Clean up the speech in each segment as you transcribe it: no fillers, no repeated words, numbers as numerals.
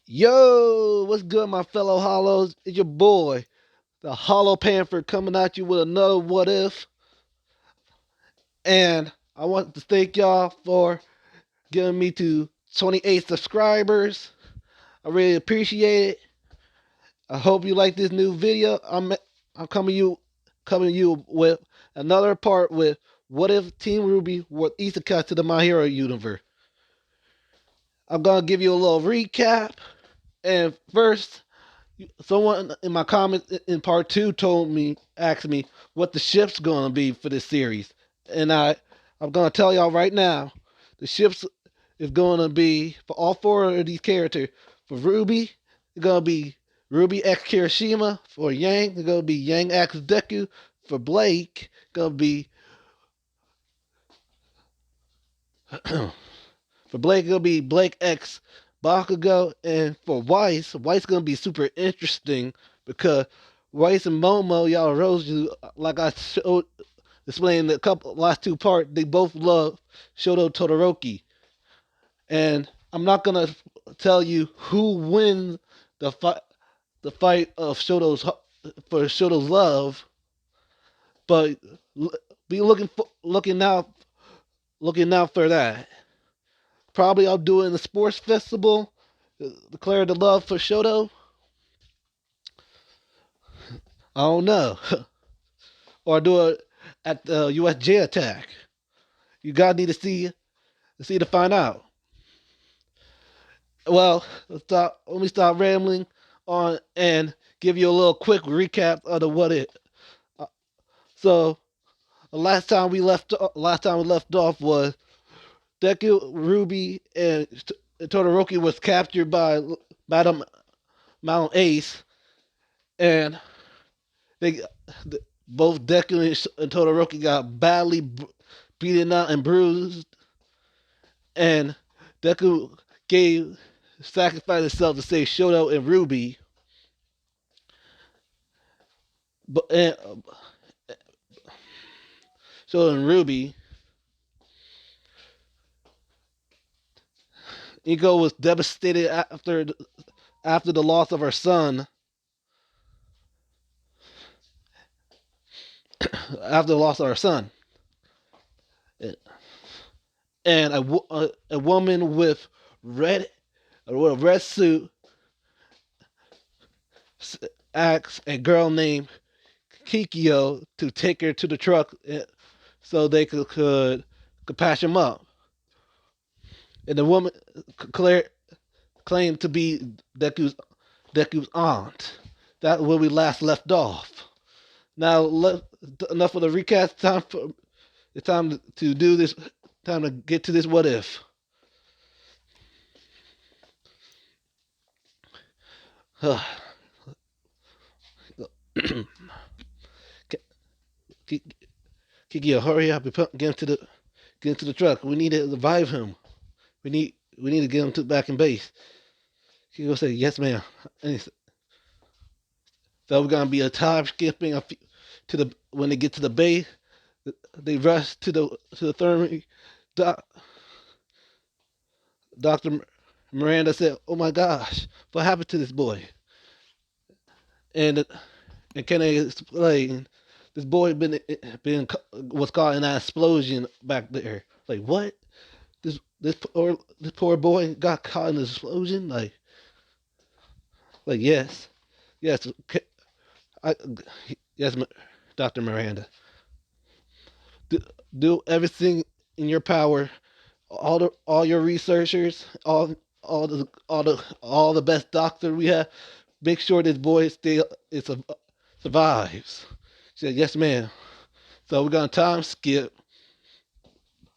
Yo, what's good, my fellow hollows? It's your boy, the Hollow Panther, coming at you with another What If. And I want to thank y'all for giving me to 28 subscribers. I really appreciate it. I hope you like this new video. I'm coming to you with another part with What If Team Rwby were Isekai to the My Hero universe. I'm gonna give you a little recap. And first, someone in my comments in part two asked me what the ship's gonna be for this series, and I'm gonna tell y'all right now, the ships is gonna be for all four of these characters. For Ruby, it's gonna be Ruby X Kirishima. For Yang, it's gonna be Yang X Deku. For Blake, it's gonna be for Blake, it'll be Blake X Bakugo, and for Weiss gonna be super interesting because Weiss and Momo Yaoyorozu, like I showed, explained the last two parts, they both love Shoto Todoroki, and I'm not gonna tell you who wins the fight of Shoto's love, but be looking out for that. Probably I'll do it in the sports festival. Declare the love for Shoto. I don't know. Or do it at the USJ attack. You gotta need to see to find out. Well, let me stop rambling on and give you a little quick recap of the what it. Uh, so last time we left off was Deku, Ruby, and Todoroki was captured by Madam Mount Ace, and they both Deku and Todoroki got badly beaten up and bruised, and Deku sacrificed himself to save Shoto and Ruby. But Shoto and Ruby, Iko was devastated after the loss of her son. After the loss of her son, and a woman with a red suit asks a girl named Kikyo to take her to the truck so they could patch him up. And the woman claimed to be Deku's aunt. That's where we last left off. Now, enough of the recap. It's time to do this. Time to get to this what if. Kikyo, hurry up and get into the truck. We need to revive him. We need to get him back in base. Kikyo said, "Yes, ma'am." So we're gonna be a time skipping to the when they get to the base. They rush to the infirmary. Dr. Miranda said, "Oh my gosh, what happened to this boy?" And can I explain? This boy was caught in that explosion back there. Like what? This poor boy got caught in an explosion. Yes, yes, I, yes, Dr. Miranda. Do everything in your power. All your researchers, all the best doctor we have. Make sure this boy survives. She said, "Yes, ma'am." So we're gonna time skip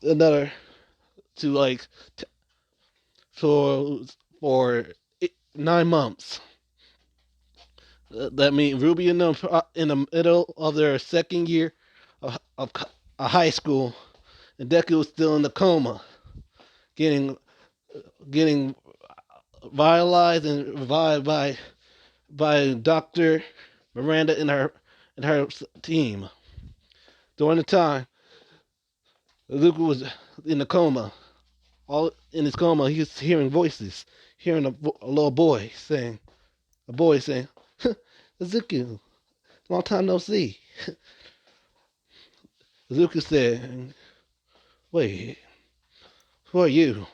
another to for 9 months. That means Ruby in the middle of their second year of high school, and Deku was still in the coma, getting vitalized and revived by Doctor Miranda and her team. During the time, Izuku was in the coma. in his coma, he was hearing voices, hearing a little boy saying, Izuku, long time no see. Izuku said, wait, who are you?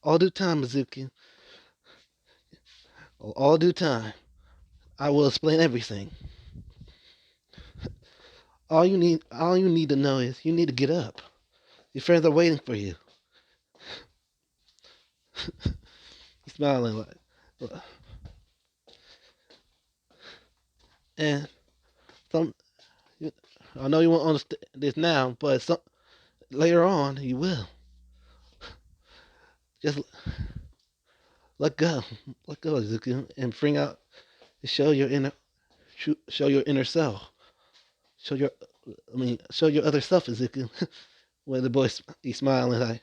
All due time, Izuku. All due time. I will explain everything. All you need to know is you need to get up. Your friends are waiting for you. He's smiling like, and some. I know you won't understand this now, but later on you will. Just let go, Izuku, and bring out, show your inner, show your inner self. Show your, show your other self, Izuku. When the boy he's smiling like,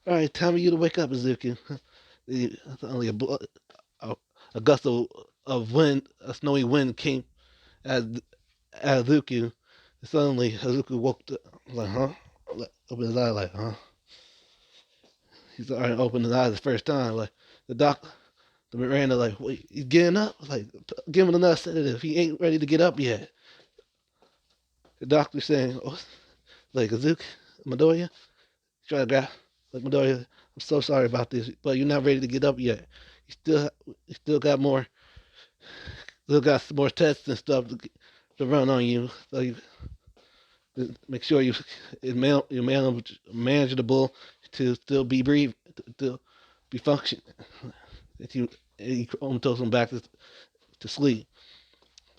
all right, time for you to wake up, Izuku. Only a, a gust of wind, a snowy wind came at Izuku. Suddenly, Izuku woke up like, huh? Opened his eyes like, huh? He's starting to open his eyes the first time. Like the Miranda, like, wait, he's getting up. Like, give him another sedative. He ain't ready to get up yet. The doctor saying, oh, like, Izuku, Midoriya, try to grab, like, Midoriya, I'm so sorry about this, but you're not ready to get up yet. You still got more, still got some more tests and stuff to run on you. So you make sure you're manageable to still be breathe, to be function. That you comatose him back to sleep.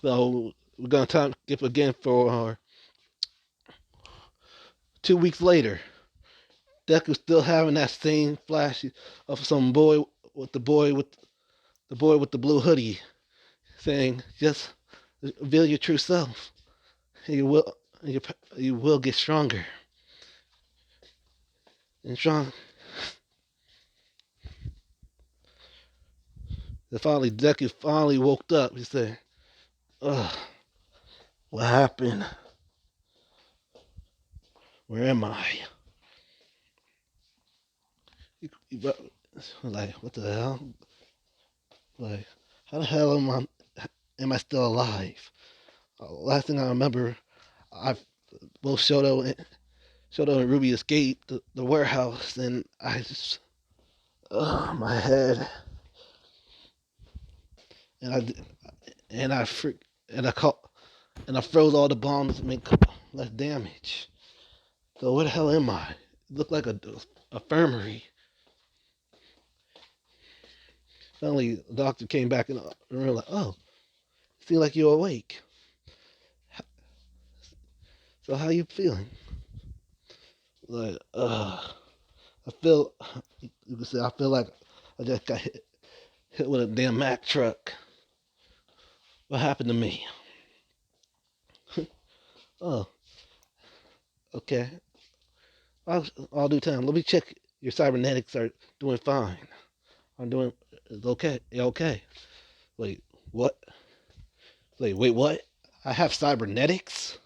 So we're gonna time skip again for 2 weeks later. Deku's still having that same flash of some boy with the boy with the blue hoodie saying, "Just reveal your true self. You will you will get stronger and strong." And finally, Deku finally woke up. He said, "Ugh, what happened? Where am I?" Like, what the hell? Like, how the hell am I still alive? Last thing I remember, I both Shoto and Ruby escaped the warehouse, and I just, my head, and I freak, and I caught, and I froze all the bombs to make less damage. So where the hell am I? It looked like a infirmary. Finally, the doctor came back in the room like, "Oh, it seems like you're awake. So how you feeling?" Like, I feel, you can say, I feel like I just got hit with a damn Mack truck. What happened to me? Oh, okay. I'll do time. Let me check. Your cybernetics are doing fine. I'm doing, it's okay. Okay. Wait, what? Wait, what? I have cybernetics?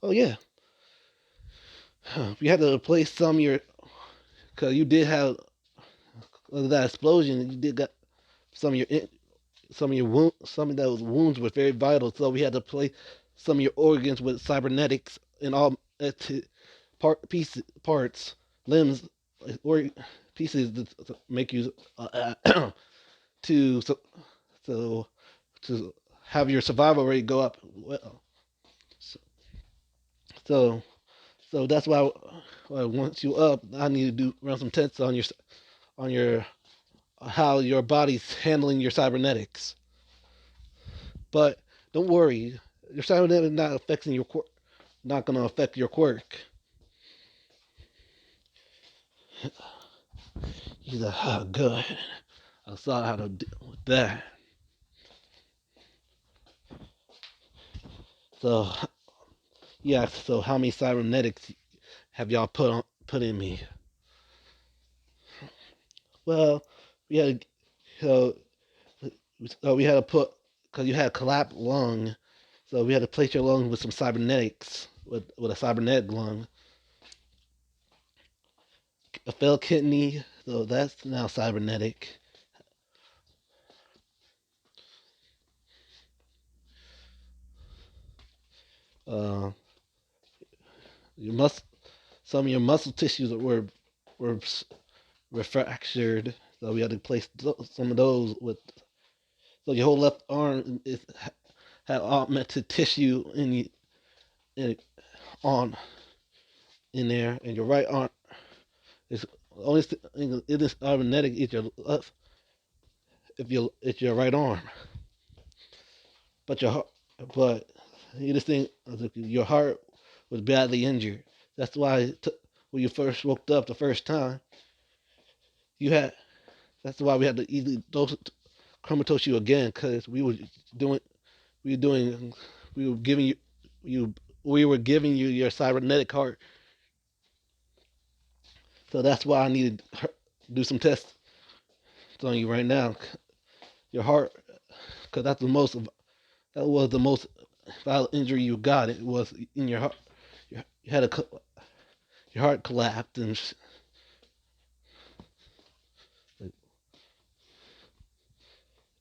Oh, yeah. You had to replace some of your, because you did have, that explosion, you did got some of your wounds, some of those wounds were very vital. So we had to place some of your organs with cybernetics and all parts, limbs, or pieces to make you to so to have your survival rate go up. Well, so so that's why once you up, I need to run some tests on your how your body's handling your cybernetics. But don't worry, your cybernetics not affecting your quirk, not gonna affect your quirk. He's like, oh, good. I saw how to deal with that. So yeah, so how many cybernetics have y'all put in me? Well, we had so we had to put because you had a collapsed lung. So we had to place your lung with some cybernetics, with a cybernetic lung. A failed kidney, so that's now cybernetic. Uh, your some of your muscle tissues were fractured, so we had to place some of those with. So your whole left arm is had augmented tissue in on in there, and your right arm is only thing it is cybernetic is your left if you it's your right arm, but but you just think your heart was badly injured. That's why when you first woke up the first time, you had. That's why we had to easily comatose you again because doing we were doing we were giving you we were giving you your cybernetic heart. So that's why I needed to do some tests on you right now. Your heart, because that was the most violent injury you got. It was in your heart. You had your heart collapsed and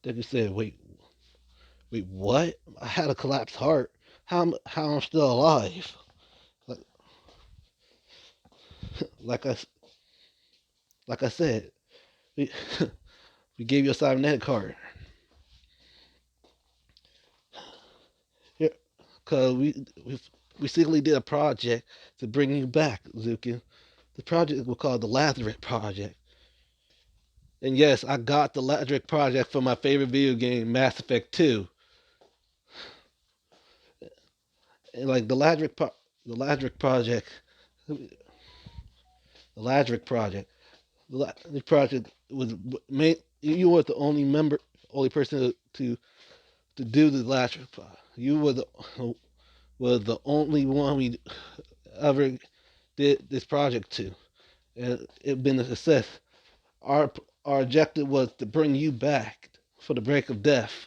then you said, wait, what? I had a collapsed heart. How I'm still alive? Like like I like I said, we we gave you a cybernetic heart. Yeah, cause we secretly did a project to bring you back, Zuki. The project was called the Lazarus Project. And yes, I got the Lazarus Project for my favorite video game, Mass Effect 2. And like the Lazarus Project, the Lazarus Project, the Lazarus Project was made. You were the only person to do the Lazarus Project. You were the only one we ever did this project to, and it's been a success. Our our objective was to bring you back for the break of death.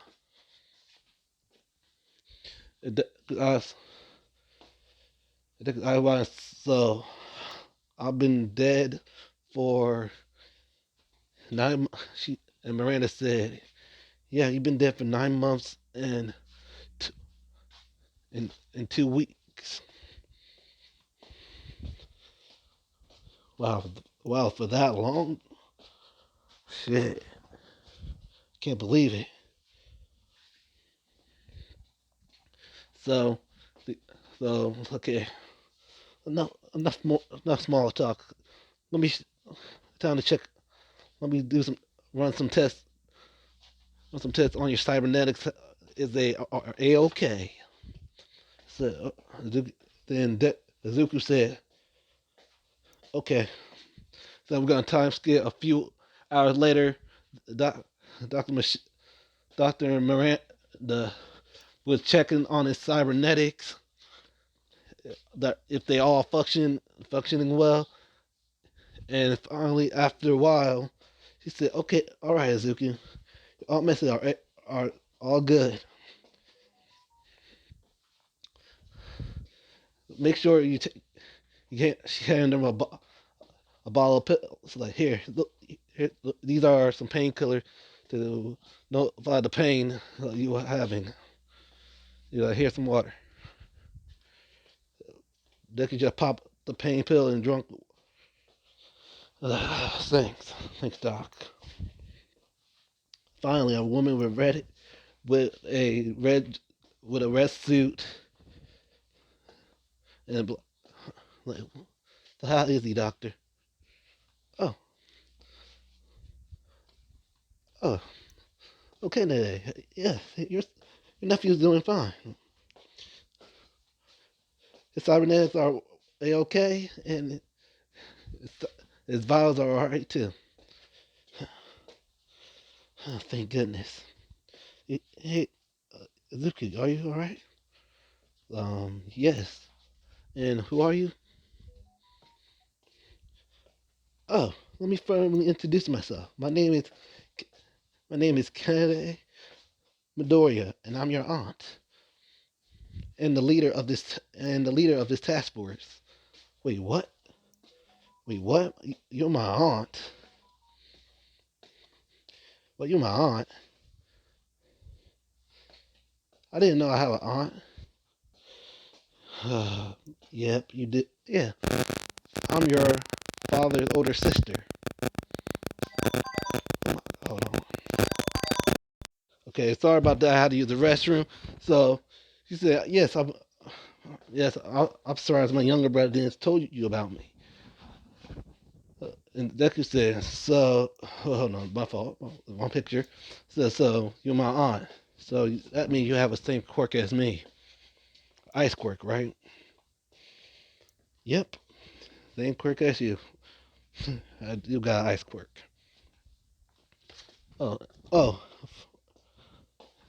Uh, I was so I've been dead for 9. She and Miranda said, "Yeah, you've been dead for 9 months and in 2 weeks." Wow, wow, for that long? Shit, can't believe it. So, okay, enough small talk. Let me time to check. Let me run some tests, on your cybernetics. Is they are a okay? So then Izuku said, okay. So we're gonna time skip a few hours later. Doc, Doctor Doctor Miranda was checking on his cybernetics, that if they all functioning well, and finally after a while, he said, okay, all right, Izuku, all messages are all good. Make sure you can't hand them a bottle of pills. Like look, these are some painkillers to notify the pain you are having. You know, here's some water. They could just pop the pain pill and drunk. Thanks, Doc. Finally, a woman with a red suit and like, how is he, Doctor? Oh, oh, okay, then. Yeah, your nephew's doing fine. His cybernetics are a okay, and his vitals are all right too. Oh, thank goodness. Hey, Zuki, are you all right? Yes. And who are you? Oh, let me formally introduce myself. My name is Kennedy Midoriya, and I'm your aunt. and the leader of this task force. Wait, what? Wait, what? You're my aunt. Well, you're my aunt. I didn't know I have an aunt. Yep, you did. Yeah, I'm your father's older sister. Hold on. Okay, sorry about that. I had to use the restroom. So she said, "Yes, I'm sorry. As my younger brother didn't told you about me." And Deku said, "So, hold on, my fault. One picture. So you're my aunt. So that means you have the same quirk as me. Ice quirk, right?" "Yep, same quirk as you. You got ice quirk." "Oh, oh,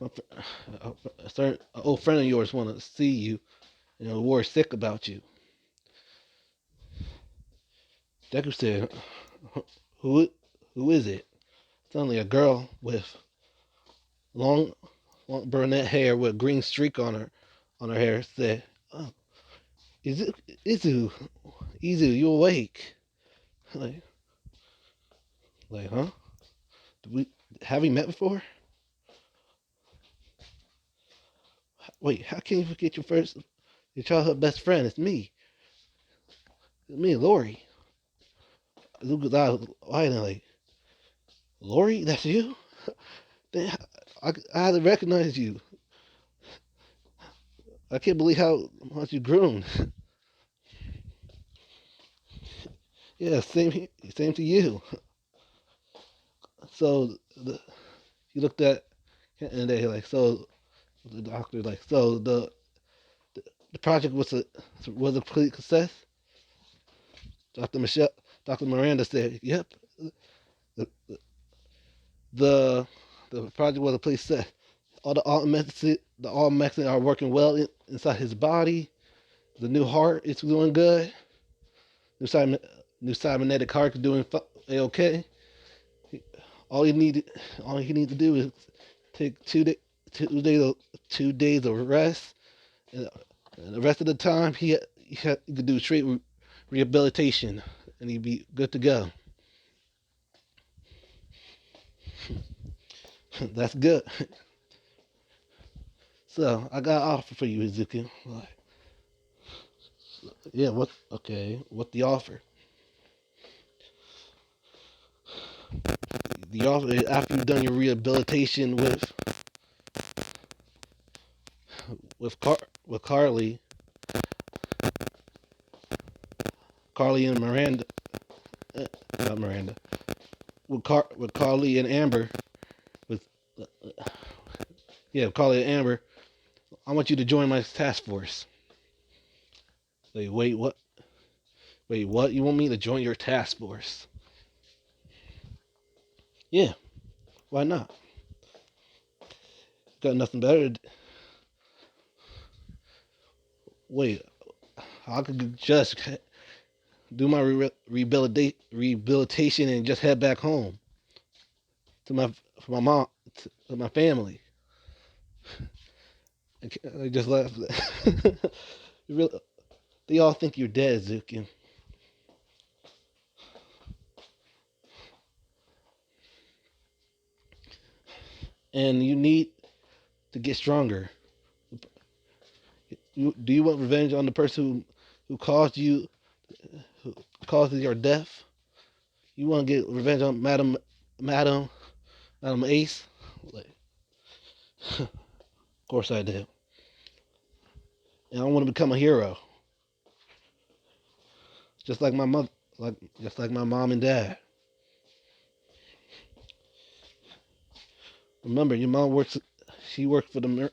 a certain an old friend of yours want to see you, and worried sick about you." Deku said, "Who, who is it?" Suddenly, a girl with long, long brunette hair with a green streak on her hair said, "Oh, Izu, Izu, you awake?" Like, huh? We have we met before? Wait, how can you forget your childhood best friend? It's me, Lori. Izuku's eyes widened like, "Lori, that's you?" Damn, I had to recognize you. I can't believe how much you grown. Yeah, same to you. So he looked at, and they like, so the doctor like, so the project was a complete success. Doctor Michelle, Doctor Miranda said, "Yep, the the, the project was a complete success. All the automatics are working well inside his body. The new heart is doing good. New new cybernetic heart is doing okay. All he needed, all he needs to do is take 2 days, 2 days of rest, and the rest of the time he could do straight rehabilitation, and he'd be good to go." That's good. So I got an offer for you, Izuku. Like, yeah, what? Okay, what the offer? The offer is after you've done your rehabilitation with Carly, Carly and Miranda, not Miranda, with Carly and Amber, with yeah, Carly and Amber. I want you to join my task force. Like, wait, what? Wait, what? You want me to join your task force? Yeah, why not? Got nothing better. Wait, I could just do my rehabilitation and just head back home to my mom, to my family. I just laughed. Really, they all think you're dead, Zuki, and you need to get stronger. Do you want revenge on the person who caused you, who caused your death? You want to get revenge on Madam, Madam Ace? Like, of course I do. And I want to become a hero, just like my mother, just like my mom and dad. Remember, your mom works. She worked for the.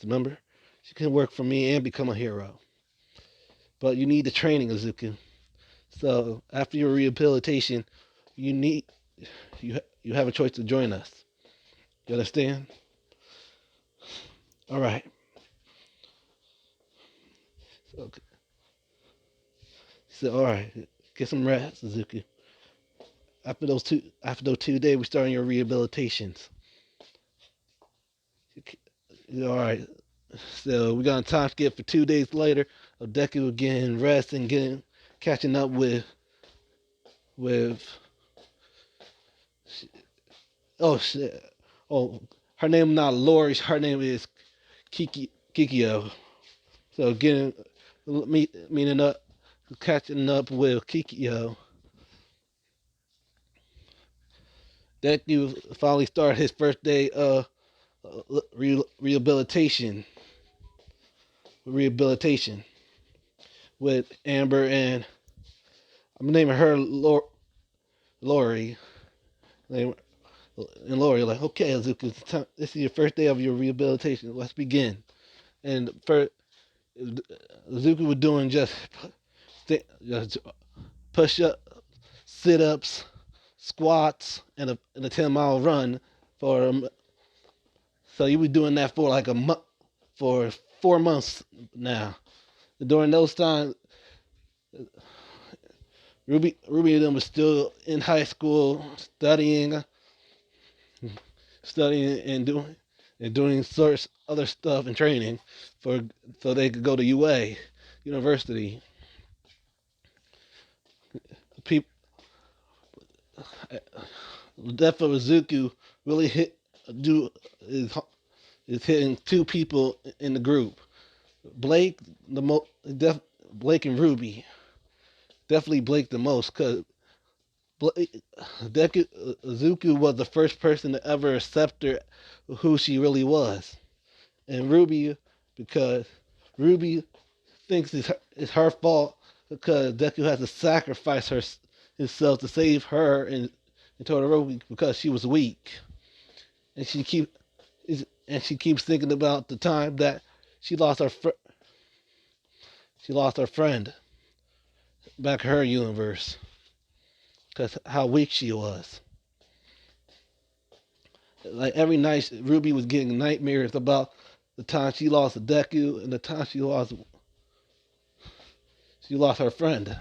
Remember, she can work for me and become a hero. But you need the training, Izuku. So after your rehabilitation, you need you have a choice to join us. You understand? All right. Okay. So all right, get some rest, Izuku. After those 2 days, we start on your rehabilitations. All right. So we got a time skip for 2 days later of Deku getting rest and catching up with oh shit oh her name not Lori, her name is Kikyo. So meeting up, catching up with Kikyo. Deku finally started his first day rehabilitation with Amber and I'm naming her Lori. And Lori like, okay, Izuku, this is your first day of your rehabilitation. Let's begin. And first, Izuku was doing just push up, sit ups, squats, and a 10-mile run for. So he was doing that for like a month, for 4 months now. During those times, Ruby and them was still in high school, studying and doing sorts other stuff and training for so they could go to University. People, the death of Izuku really do is is hitting two people in the group. Blake the Blake and Ruby. Definitely Blake the most because Izuku was the first person to ever accept her who she really was, and Ruby because Ruby thinks it's her fault because Deku has to sacrifice himself to save her and Todoroki because she was weak, and she keeps thinking about the time that she lost she lost her friend back in her universe because how weak she was. Like every night, Ruby was getting nightmares about the time she lost Deku and the time she lost her friend.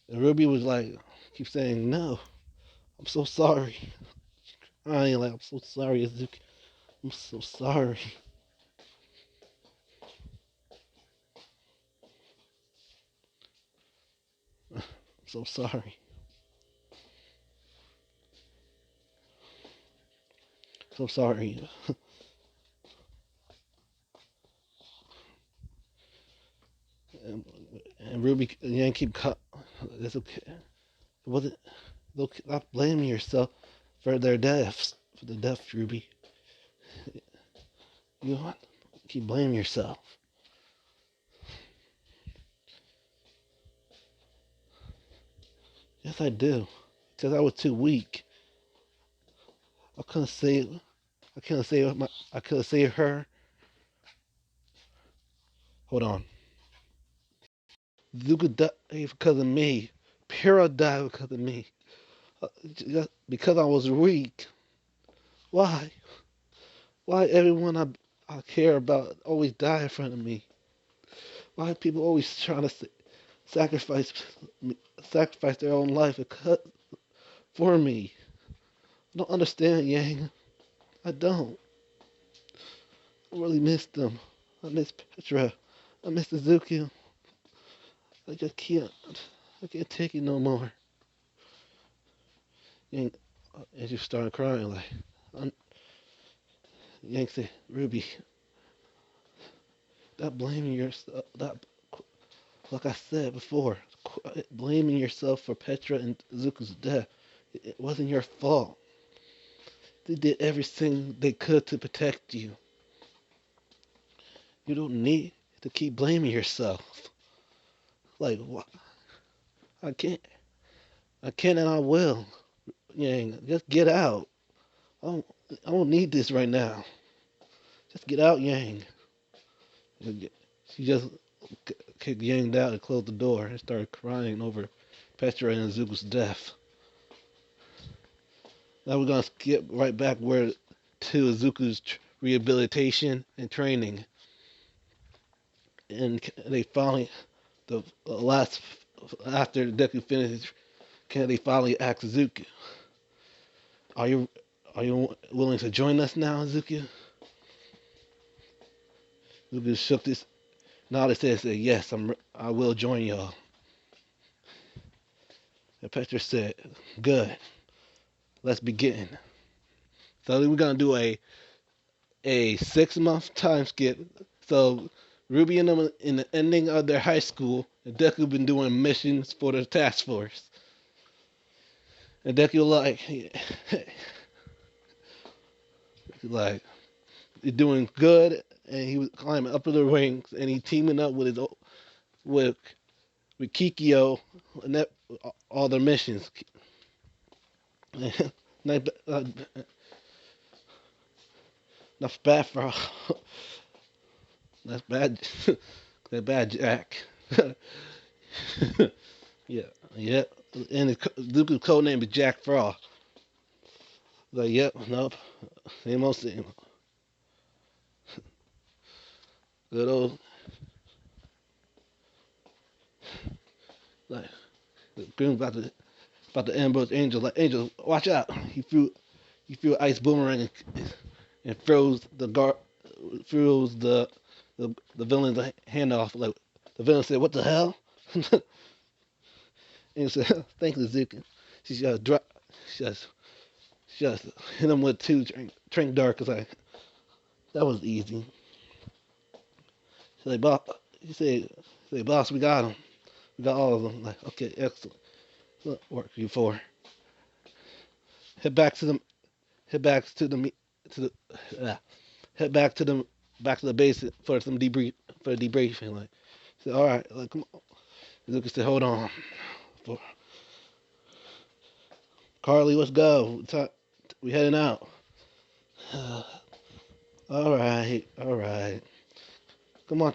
And Ruby was like, keep saying, "No, I'm so sorry." I ain't like, "I'm so sorry, Izuku. I'm so sorry. I'm so sorry. So sorry." And, and Ruby Yang keep cut. It's okay. It wasn't. Look, not blaming yourself for their deaths. For the death, Ruby. You know what? Keep blaming yourself. Yes, I do. Because I was too weak. I couldn't save. I couldn't save her. Hold on. Zuka died because of me. Pyrrha died because of me. Because I was weak. Why? Why everyone I care about always die in front of me? Why are people always trying to sacrifice sacrifice their own life for me? I don't understand, Yang. I don't. I really miss them. I miss Petra. I miss Izuku. I just can't. I can't take it no more. Yang, and she started crying like. Yang said, "Ruby, stop blaming yourself. Like I said before, blaming yourself for Petra and Izuku's death. It wasn't your fault. They did everything they could to protect you. You don't need to keep blaming yourself. Like, what? I can't. I can and I will. Yang, just get out. I don't, I don't need this right now. Just get out, Yang." She just kicked Yang out and closed the door and started crying over Petra and Izuku's death. Now we're gonna skip right back to Izuku's rehabilitation and training, and they finally the last after Deku finished Kennedy finally asked Izuku, "Are you willing to join us now, Izuku?" Izuku shook his nodded his head and said, "Yes, I will join y'all." And Petra said, "Good, let's begin." So we're gonna do a 6 month time skip. So Ruby and them in the ending of their high school, and Deku been doing missions for the task force. And Deku like he's doing good, and he was climbing up the ranks, and he teaming up with with with Kikyo and that all their missions. Not, not bad for that's bad. That bad Jack. Yeah, yeah. And Luca's code name is Jack Frost. Like, yep, nope. Same old same. Good old like Grim's about to ambush Angel. Like Angel, watch out! He threw an ice boomerang and throws the villain's hand off. Like the villain said, "What the hell?" And he said, "Thanks, Izuku." She just drop. She just hit him with two drink dark. Cause like that was easy. She's like, "Boss," he said, "Boss, we got him. We got all of them." Like, okay, excellent. What work you for? Head back to the head back to the to the uh, head back to the base for some debriefing. Like, said, all right, like come on. Lucas said, hold on. For Carly, let's go. We heading out. All right, all right. Come on,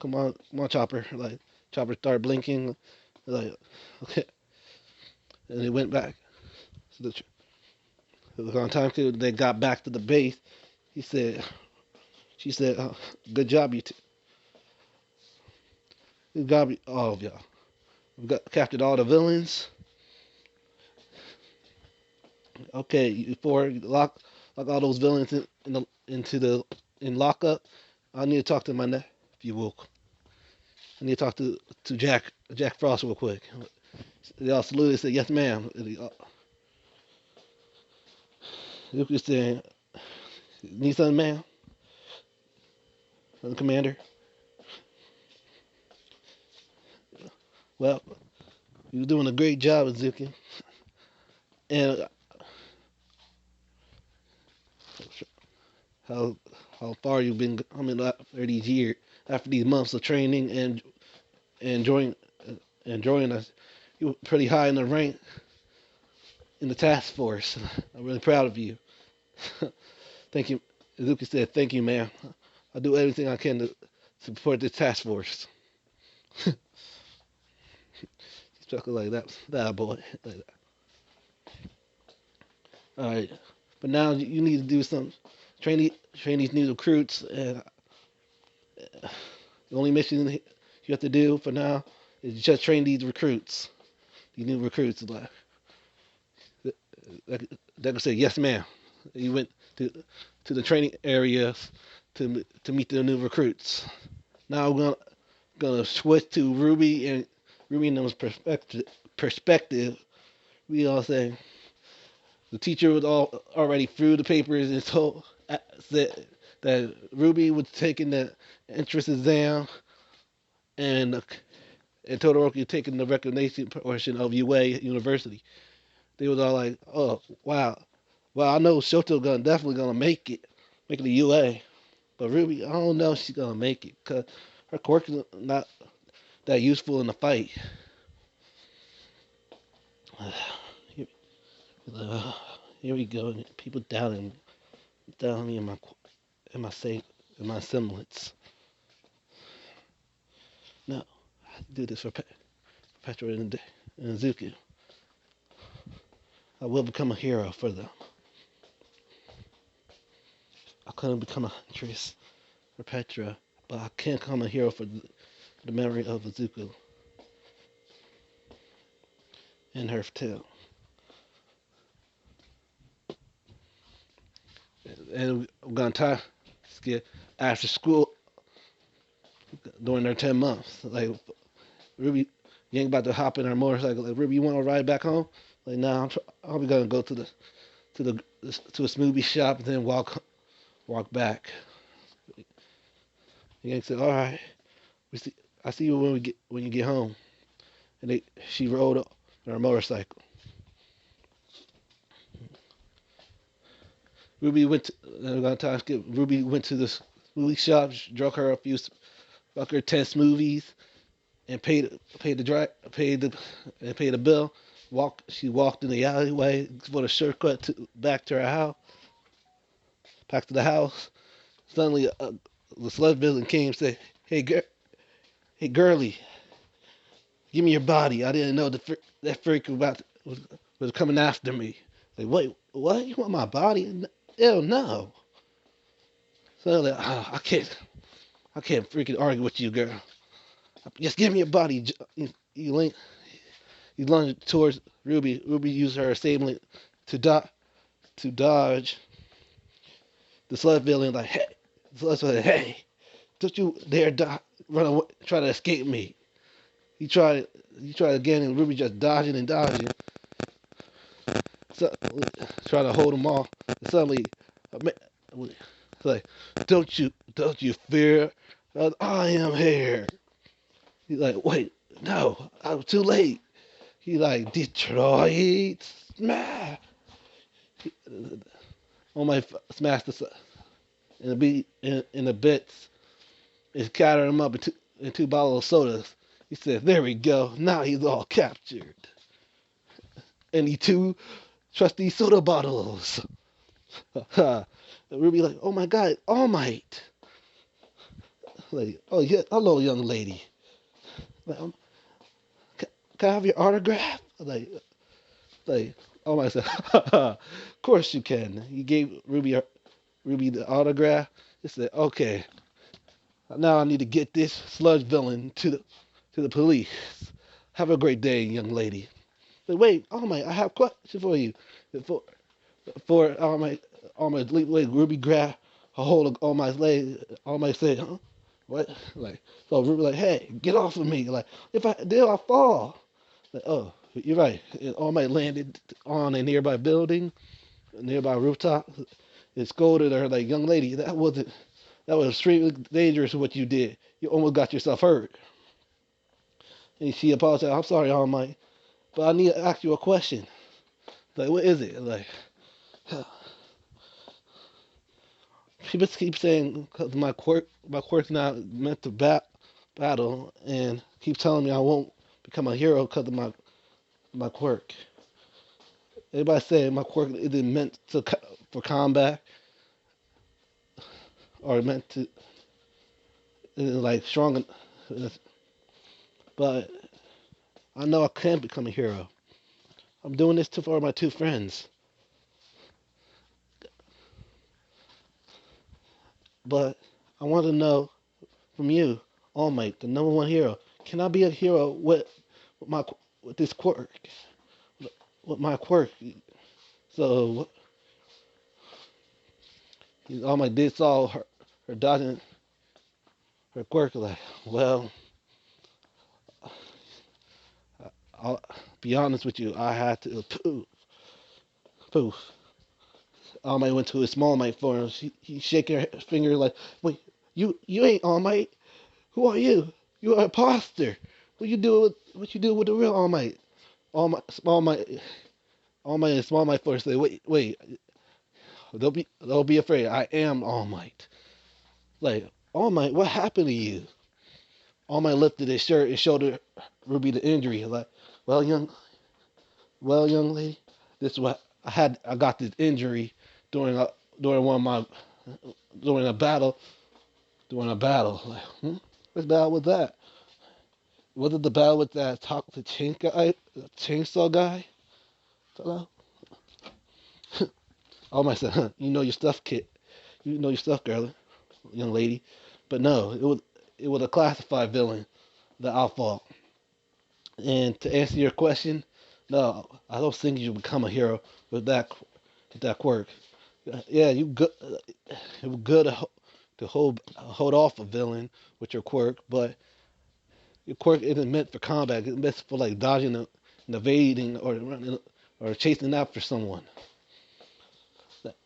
come on, Chopper. Like Chopper started blinking. Like okay, and they went back. So it was on time too. They got back to the base. He said, she said, good job, good job, all of y'all. We got captured all the villains. Okay, you four lock all those villains in lockup. I need to talk to my nephew real. I need to talk to Jack Frost real quick. They all saluted and said, yes, ma'am. Lucas said, need something, ma'am? From the commander. Well, you're doing a great job, Izuku. And how how far you've been coming after these years, after these months of training and enjoying enjoying us. You were pretty high in the rank in the task force. I'm really proud of you. Thank you. Izuku said, thank you, ma'am. I'll do everything I can to support this task force. He chuckled like that boy. Like that. All right, but now you need to do some train these new recruits. And the only mission you have to do for now is just train these recruits, these new recruits. Like say, yes, ma'am. He went to the training areas to meet the new recruits. Now we're gonna switch to Ruby and them's perspective. We all say the teacher was already through the papers and said that Ruby was taking the entrance exam and Todoroki taking the recognition portion of UA University. They was all like, "Oh, wow, well, I know Shoto definitely gonna make it to UA, but Ruby, I don't know if she's gonna make it because her quirk is not that useful in the fight." Here, here we go. People doubting me in my safe, in my semblance. No, I do this for Petra and Izuku. I will become a hero for them. I couldn't become a huntress for Petra, but I can become a hero for the memory of Izuku. in her tail. And we're gonna try to get after school during their 10 months. Like Ruby, you ain't about to hop in her motorcycle. Like Ruby, you want to ride back home? Like nah, I'm gonna go to the to a smoothie shop and then walk back. Yank said, "All right, I see you when you get home." And she rode on her motorcycle. Ruby went Ruby went to the movie shop, drunk her a few, fuck her 10 smoothies, and paid the bill. She walked in the alleyway for the shortcut back to her house, back to the house. Suddenly, the sled villain came and said, hey girlie, give me your body. I didn't know that freak was coming after me." Like, wait, what? You want my body? Ew, no. So like, oh, I can't freaking argue with you, girl. Just give me your body. He lunged towards Ruby. Ruby used her assailant to dodge the sled villain. Like, hey, the sled villain, hey, don't you dare run away, try to escape me. He tried again, and Ruby just dodging and dodging. So, trying to hold him off. And suddenly, like, don't you fear that I am here? He's like, wait, no, I'm too late. He like, Detroit smash. On my smash the in the in the bits. It scattered him up in two bottles of sodas. He said, "There we go. Now he's all captured." And he two trusty soda bottles. Ruby like, "Oh my God, All Might." Like, "Oh yeah, hello, young lady. Like, can I have your autograph?" Like, All Might said, "Of course you can." He gave Ruby the autograph. He said, "Okay, now I need to get this sludge villain to the police. Have a great day, young lady." Like, wait, All Might, I have a question for you. For All Might, like Ruby grabbed a hold of All Might's leg. All Might said, "Huh? What?" Like, so Ruby like, "Hey, get off of me! Like, if I do, I fall." Like, oh, you're right. And All Might landed on a nearby building, a nearby rooftop. It scolded her like, "Young lady, that was extremely dangerous what you did. You almost got yourself hurt." And she apologized. "I'm sorry, All Might, but I need to ask you a question." Like, what is it? Like, she just keeps saying, "Cause my quirk's not meant to battle," and keep telling me I won't become a hero because of my quirk. Everybody saying my quirk isn't meant for combat or meant to like strong, but I know I can become a hero. I'm doing this for my two friends, but I want to know from you, All Might, the number one hero. Can I be a hero my with this quirk? With my quirk. So All Might did saw her dodging her quirk. Like, well, I'll be honest with you. I had to poof. All Might went to his small Might form. He shaking her finger like, wait, you ain't All Might. Who are you? You're an imposter. What you do with the real All Might? All Might and small Might force say, wait, don't be afraid. I am All Might. Like, All Might, what happened to you? All Might lifted his shirt and showed Ruby the injury. Like, well, young lady, this is what I had. I got this injury during one of my during a battle. During a battle. Like, what battle was that? Was it the battle with that toxic chainsaw guy? Hello? All Might said, huh, you know your stuff, kid. You know your stuff, girl, young lady. But no, it was a classified villain that I fought. And to answer your question, No, I don't think you become a hero with that quirk. Yeah, you good. It was good to hold off a villain with your quirk, but your quirk isn't meant for combat. It's meant for like dodging and evading or running or chasing after someone.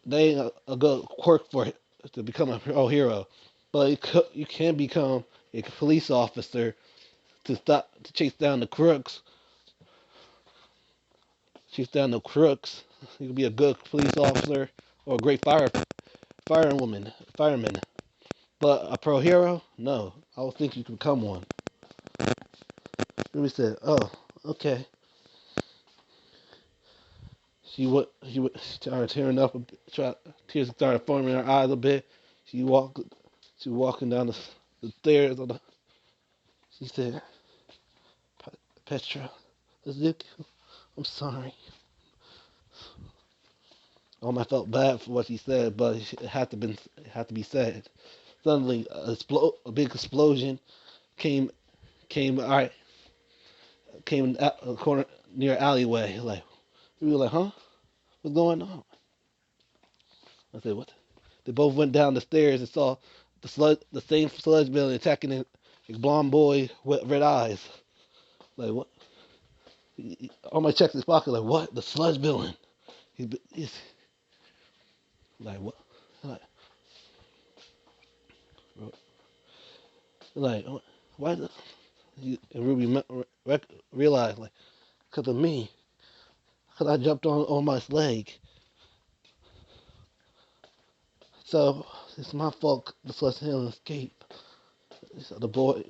They ain't a good quirk for to become a hero, but you can become a police officer to chase down the crooks. Chase down the crooks. You can be a good police officer or a great fireman. But a pro hero? No, I don't think you can become one. Ruby said, "Oh, okay." She started tearing up. Tears started forming in her eyes a bit. She walked. She was walking down the stairs. She said, "Petra, Izuku, I'm sorry." I felt bad for what she said, but it had to be said. Suddenly, a big explosion came came all right came out a corner near alleyway. Like we were like, "Huh? What's going on?" I said, "What?" They both went down the stairs and saw the same sludge building attacking a blonde boy with red eyes. Like what? On my checked his pocket. Like what? The sludge building. He's like what? Like, like why? And Ruby realized like because of me, because I jumped on my leg. So it's my fault. The sludge building escape. So the boy,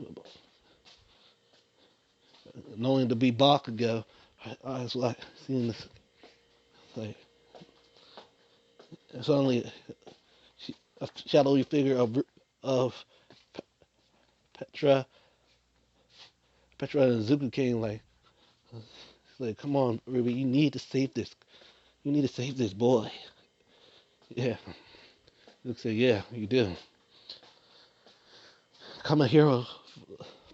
knowing to be Bakugo, I was like seeing this like suddenly a shadowy figure of Petra and Izuku came like, come on, Ruby, you need to save this. You need to save this boy. Yeah. Luke said, yeah, you do. Become a hero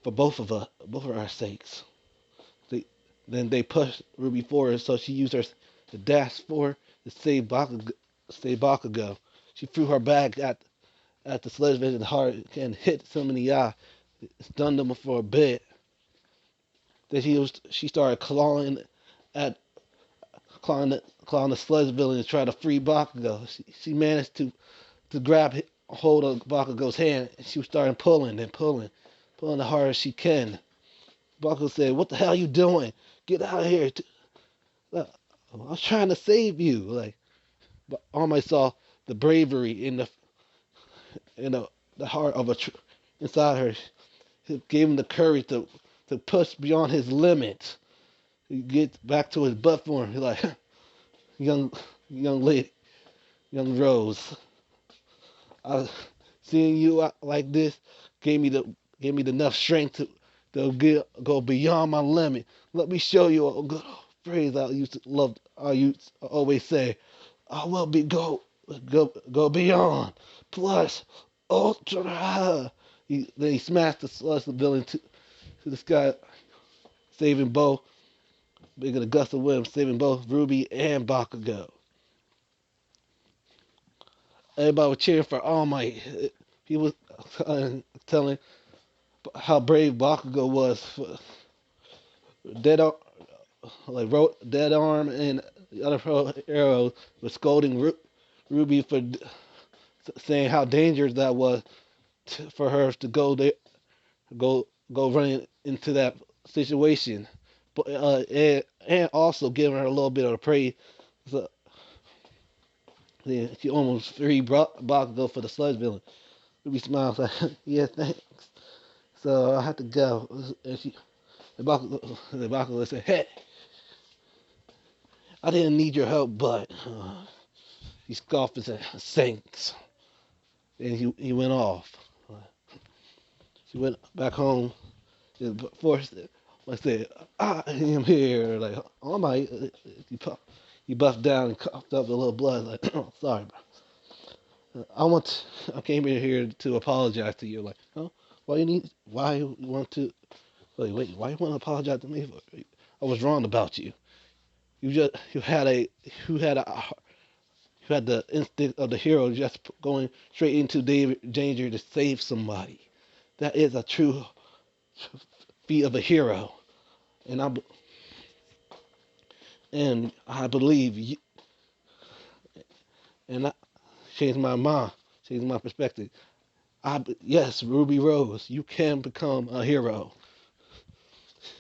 for both of our sakes. They, then they pushed Ruby forward, so she used her the dash forward to save Bakugo. She threw her back at the sledge vision hard and hit some in the eye. It stunned him for a bit. Then she started at clawing the sludge villain to try to free Bakugo. She managed to grab hold of Bakugo's hand, and she was starting pulling and pulling the hard as she can. Bakugo said, "What the hell are you doing? Get out of here!" I was trying to save you. Like, but All saw the bravery in the heart of inside her. It gave him the courage to push beyond his limits. He gets back to his butt form. He's like, young lady, young Rose. I, Seeing you like this gave me the enough strength go beyond my limit. Let me show you a good phrase I used to love. I used to always say, "I will go beyond plus ultra." Then he smashed the villain to the sky, saving both. Making a gust of wind, saving both Ruby and Bakugo. Everybody was cheering for All Might. He was telling how brave Bakugo was. For dead, like Dead Arm and the other pro arrows was scolding Ruby for saying how dangerous that was for her to go there, go running into that situation. But and also giving her a little bit of praise. So, yeah, she almost free Bakugo for the sludge villain. Ruby smiles like, yeah, thanks. So I have to go. And the Bakugo said, hey, I didn't need your help, but he scoffed and said, thanks. And he went off. She went back home. And forced it. I said, I am here. Like, oh my, he buffed down and coughed up a little blood. Like, oh, sorry, bro. I came in here to apologize to you. Like, huh? Why you want to, wait, why you want to apologize to me for? I was wrong about you. you had a you had a you had the instinct of the hero, just going straight into danger to save somebody. That is a true feat of a hero, and I believe you, and I changed my mind, changed my perspective. Yes, Ruby Rose, you can become a hero.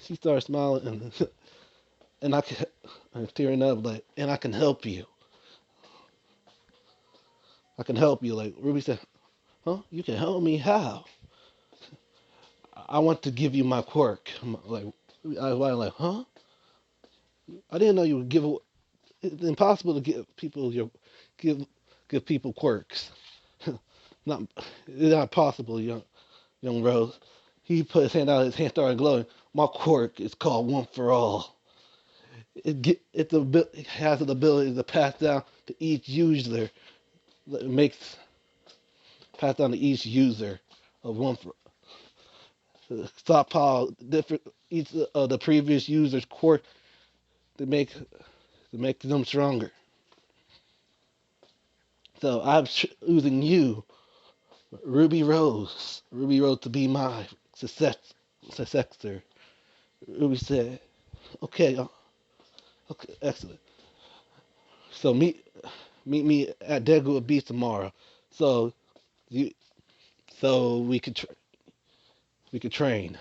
She started smiling, and I'm tearing up, like, and I can help you. I can help you. Like Ruby said, huh? You can help me? How? I want to give you my quirk. Like, I was like, huh? I didn't know you would give. It's impossible to give people give give people quirks. not it's not possible, young Rose. He put his hand out. His hand started glowing. My quirk is called One for All. It has the ability to pass down to each user. It makes pass down to each user of one for stockpile different each of the previous user's quirk to make them stronger. So I'm choosing you, Ruby Rose, to be my successor. Ruby said, "Okay, okay, excellent. So meet me at Deadwood Beach tomorrow. So you so we could train.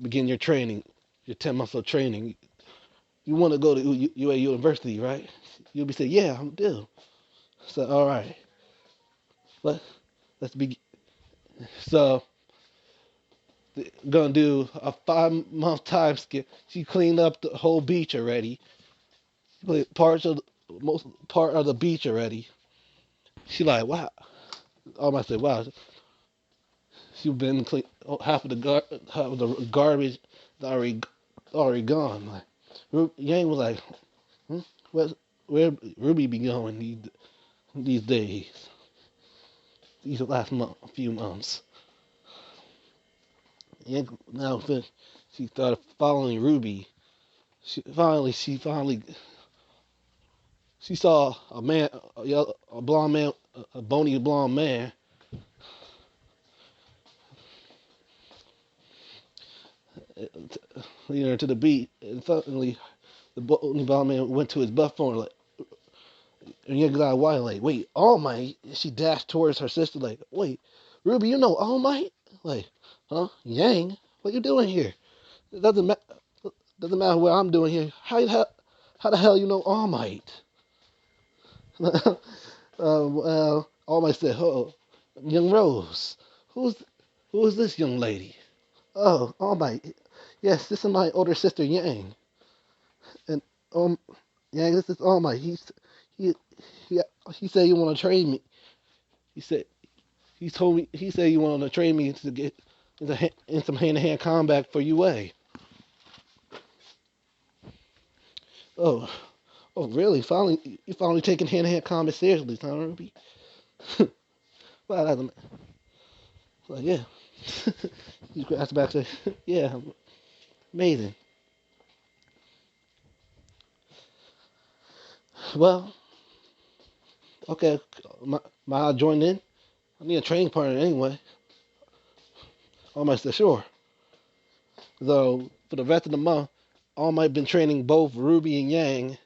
Begin your training, your 10 months of training. You want to go to UA University, right?" You'll be saying, "Yeah, I do." So all right, let let's begin. So gonna do a 5 month time skip. She cleaned up the whole beach already. Parts of most part of the beach already. She like, wow. I might say, wow. She been clean half of the garbage already gone. Like Yang was like, hmm? Where Ruby be going these days? These last few months. Yang now she started following Ruby. She finally she saw a man, a blonde man, a bony blonde man, leading her to the beach. And suddenly, the bony blonde man went to his butt phone, like, and young guy, why, like, wait, All Might? She dashed towards her sister, like, wait, Ruby, you know All Might? Like, huh? Yang, what you doing here? It doesn't matter what I'm doing here. How the hell you know All Might? Well, All Might said, oh, young Rose, who's who is this young lady? Oh, All Might. Yes, this is my older sister Yang. And Yang, this is All Might. He he he said you want to train me. He said he said you want to train me to get in some hand-to-hand combat for UA. Oh, oh really? You finally taking hand-to-hand combat seriously, huh, Ruby? Well, that's like, yeah. He asked back to yeah, amazing. Well, okay, my join in. I need a training partner anyway. All Might said sure. So for the rest of the month, All Might been training both Ruby and Yang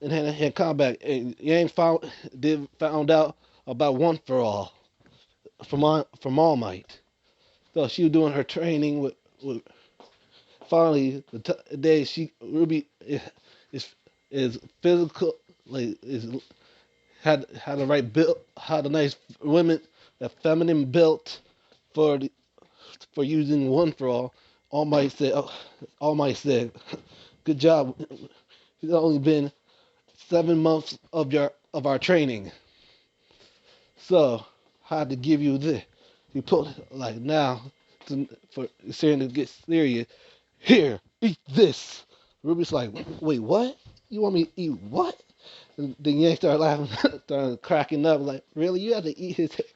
in hand-to-hand combat. And Yang found out about One for All from All Might. So she was doing her training with finally the day Ruby is physical, like is had the right build, had a nice women, a feminine built for for using One for All. All Might said, good job. It's only been 7 months of our training, so I had to give you this. You put like now for starting to get serious. Here, eat this. Ruby's like, wait, what? You want me to eat what? And then Yang started laughing, started cracking up, like, really? You have to eat his hair?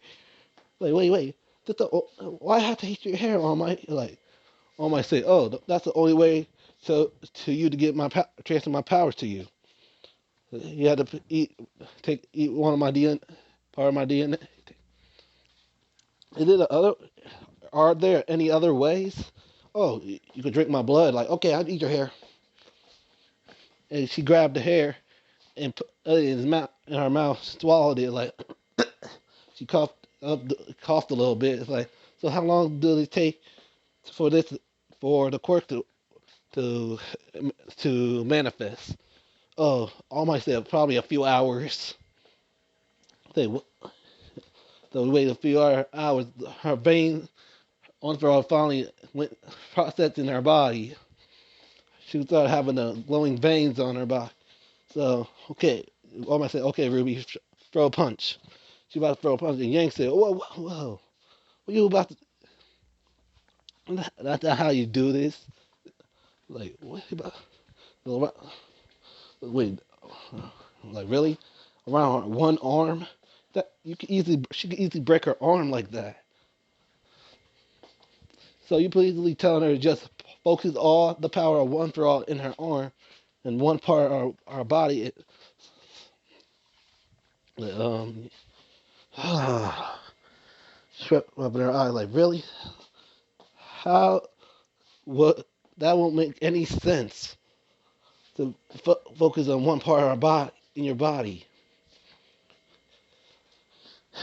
Like, wait. Why have to eat your hair on my, like, on my say, oh, that's the only way to you to get transfer my powers to you. You had to eat one of my DNA, part of my DNA. Is it other? Are there any other ways? Oh, you could drink my blood. Like, okay, I'd eat your hair. And she grabbed the hair and put it in his mouth, in her mouth, swallowed it. Like, she coughed a little bit. It's like, so how long does it take for the quirk to to manifest? Oh, I might say probably a few hours. Say, so we waited a few hours. Her veins, once all finally went processed in her body, she started having the glowing veins on her body. So, okay, I might say, okay, Ruby, throw a punch. She about to throw a punch, and Yang said, whoa, whoa, whoa, what you about to? That's not how you do this. Like, what about? Wait, like really? Around one arm? That she could easily break her arm like that. So you basically telling her to just focus all the power of one for all in her arm, and one part of our body. Um, swept up in her eye. Like really? How? What? That won't make any sense. To focus on one part of our body in your body.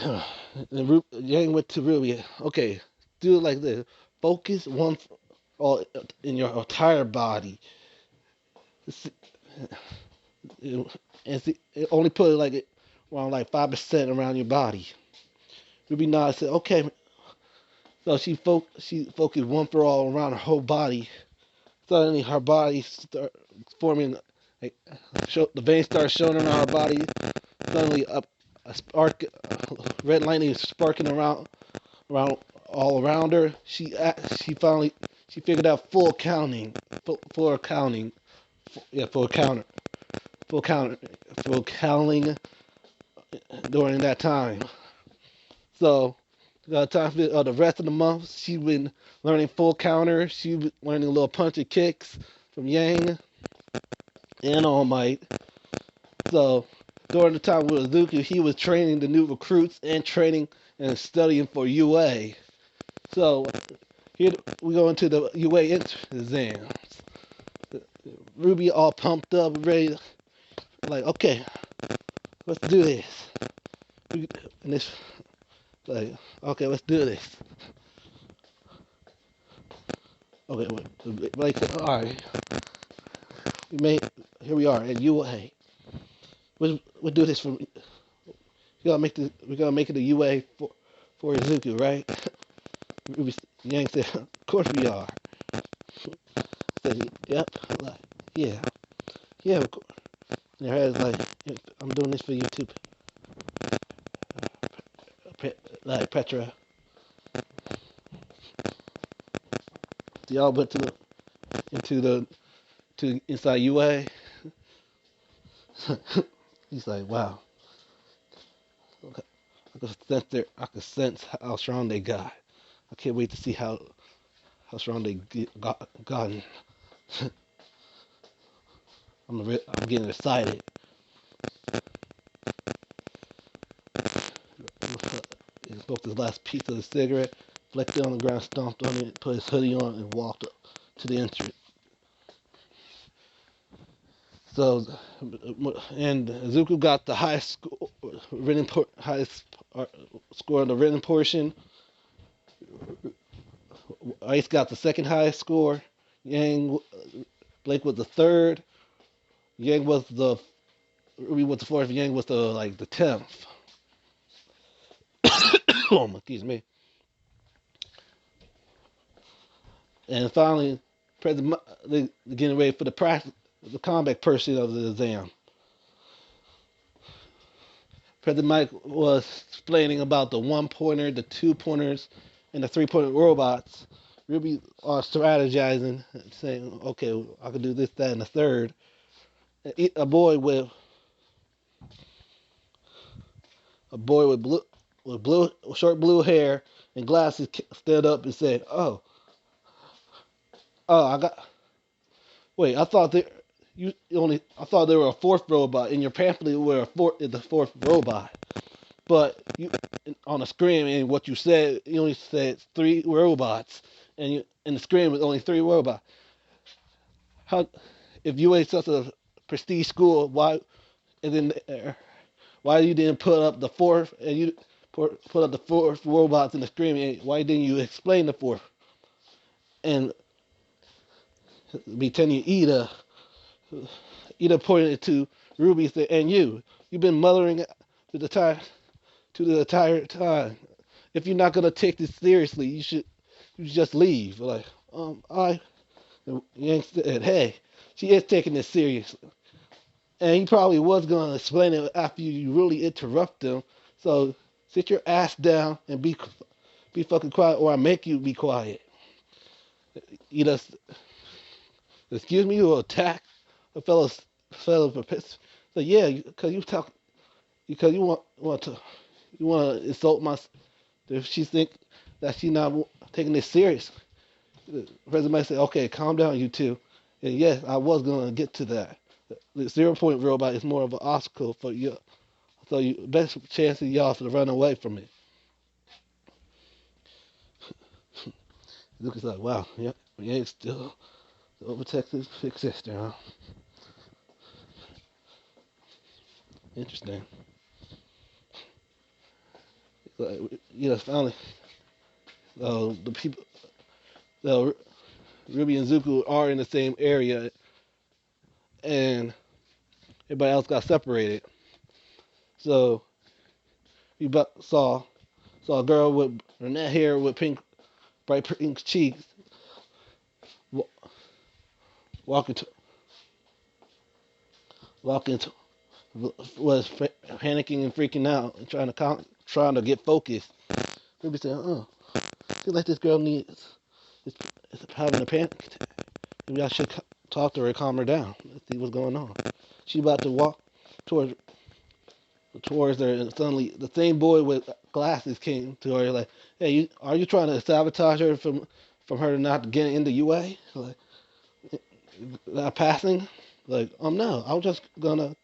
And Yang went to Ruby. Okay, do it like this. Focus one all in your entire body. And see, only put it like around like 5% around your body. Ruby nodded. Said, "Okay." So she focused one for all around her whole body. Suddenly, her body start forming. Like, the veins start showing on her body. Suddenly, a spark, red lightning is sparking around all around her. She figured out full counting, full counting, yeah, full count, full counting during that time. So time for the rest of the month, she been learning full counter. She been learning a little punch and kicks from Yang and All Might. So during the time with Izuku, he was training the new recruits and training and studying for UA. So here we go into the UA exams. Ruby all pumped up, ready, like, okay, let's do this. And this, like, okay, let's do this. Okay, like, all right, here we are at UA. We'll do this we gotta make it a UA for Izuku, right? Ruby Yang said, of course we are. Said, yep, like, yeah, yeah, of course. And her head is like, I'm doing this for you too, like Petra. They all went to inside UA. He's like, wow. I could sense how strong they got. I can't wait to see how strong they gotten. I'm getting excited. He smoked his last piece of the cigarette, flicked it on the ground, stomped on it, put his hoodie on, and walked up to the entrance. So, and Izuku got the highest score in the written portion. Ice got the second highest score. Blake was the third. Yang was the Ruby was the fourth. Yang was the 10th. Oh, excuse me. And finally, they getting ready for the combat portion of the exam. President Mike was explaining about the 1-pointer, the 2-pointers, and the 3-pointer robots. Ruby are strategizing, saying, "Okay, I can do this, that, and the third." A boy with short blue hair and glasses stood up and said, "Oh, I got Wait, I thought there were a fourth robot in your pamphlet. Were the fourth robot, but you on the screen and what you said, you only said three robots, and in the screen was only three robots. How if you ain't such a prestige school, and then why you didn't put up the fourth and you put up the fourth robots in the screen? And why didn't you explain the fourth and be telling you Ida pointed to Ruby said, and you've been mothering to the entire time. If you're not gonna take this seriously, you just leave. Like, I Yang said, hey, she is taking this seriously. And he probably was gonna explain it after you really interrupt him. So sit your ass down and be fucking quiet, or I make you be quiet. You just excuse me, you attack a fellow participant. So yeah, because you want to insult my. If she think that she not taking this serious, the president might say, okay, calm down, you two. And yes, I was gonna get to that. The 0 point robot is more of an obstacle for you, so you best chance of y'all to run away from it. Lucas like, wow, yeah, still overprotective big sister, huh? Interesting. Like, finally, the people, the Ruby and Zuku are in the same area, and everybody else got separated. So you saw a girl with brunette hair with bright pink cheeks walking to, walking to, was panicking and freaking out and trying to get focused. Ruby said, "Oh, feel like this girl is having a panic attack. Maybe I should talk to her and calm her down. Let's see what's going on." She about to walk towards her, and suddenly the same boy with glasses came to her like, "Hey, are you trying to sabotage her from her not getting into UA? Like, not passing?" Like, no, I was just gonna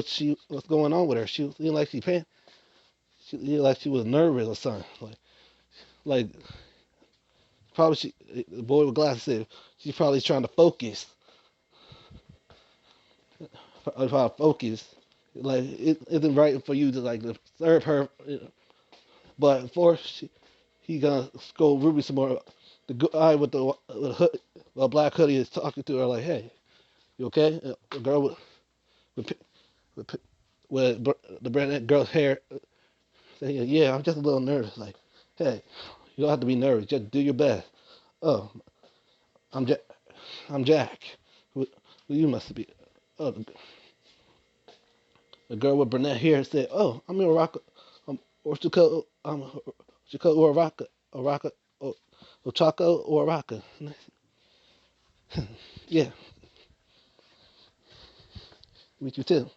see what's going on with her. She seemed like she seemed like she was nervous or something. Like probably the boy with glasses said she's probably trying to focus. Focus. Like it isn't right for you to like disturb her, but before he gonna scold Ruby some more. The guy with the black hoodie is talking to her like, "Hey, you okay?" The girl with, with, with the brunette girl's hair saying, "Yeah, I'm just a little nervous." Like, "Hey, you don't have to be nervous. Just do your best." "Oh, I'm Jack. I'm Jack. Who you must be?" Oh, the girl with brunette hair said, "Oh, I'm in Iraq. Orchako, Orchako Oraka, Oraka, Ochako Oraka." Yeah, meet you too.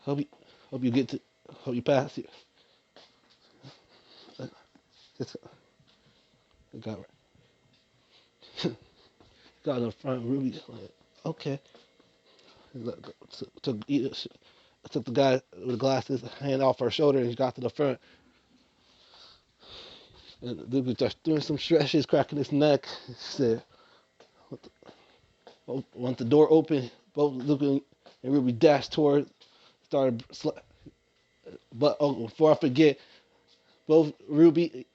Hope you, hope you get to, hope you pass here. Just got got in front of Ruby. Like, okay. Took took the guy with the glasses hand off her shoulder, and he got to the front. And the dude was just doing some stretches, cracking his neck. He said, once the door opened, both Luke and Ruby dashed toward, started, but before I forget, both Ruby,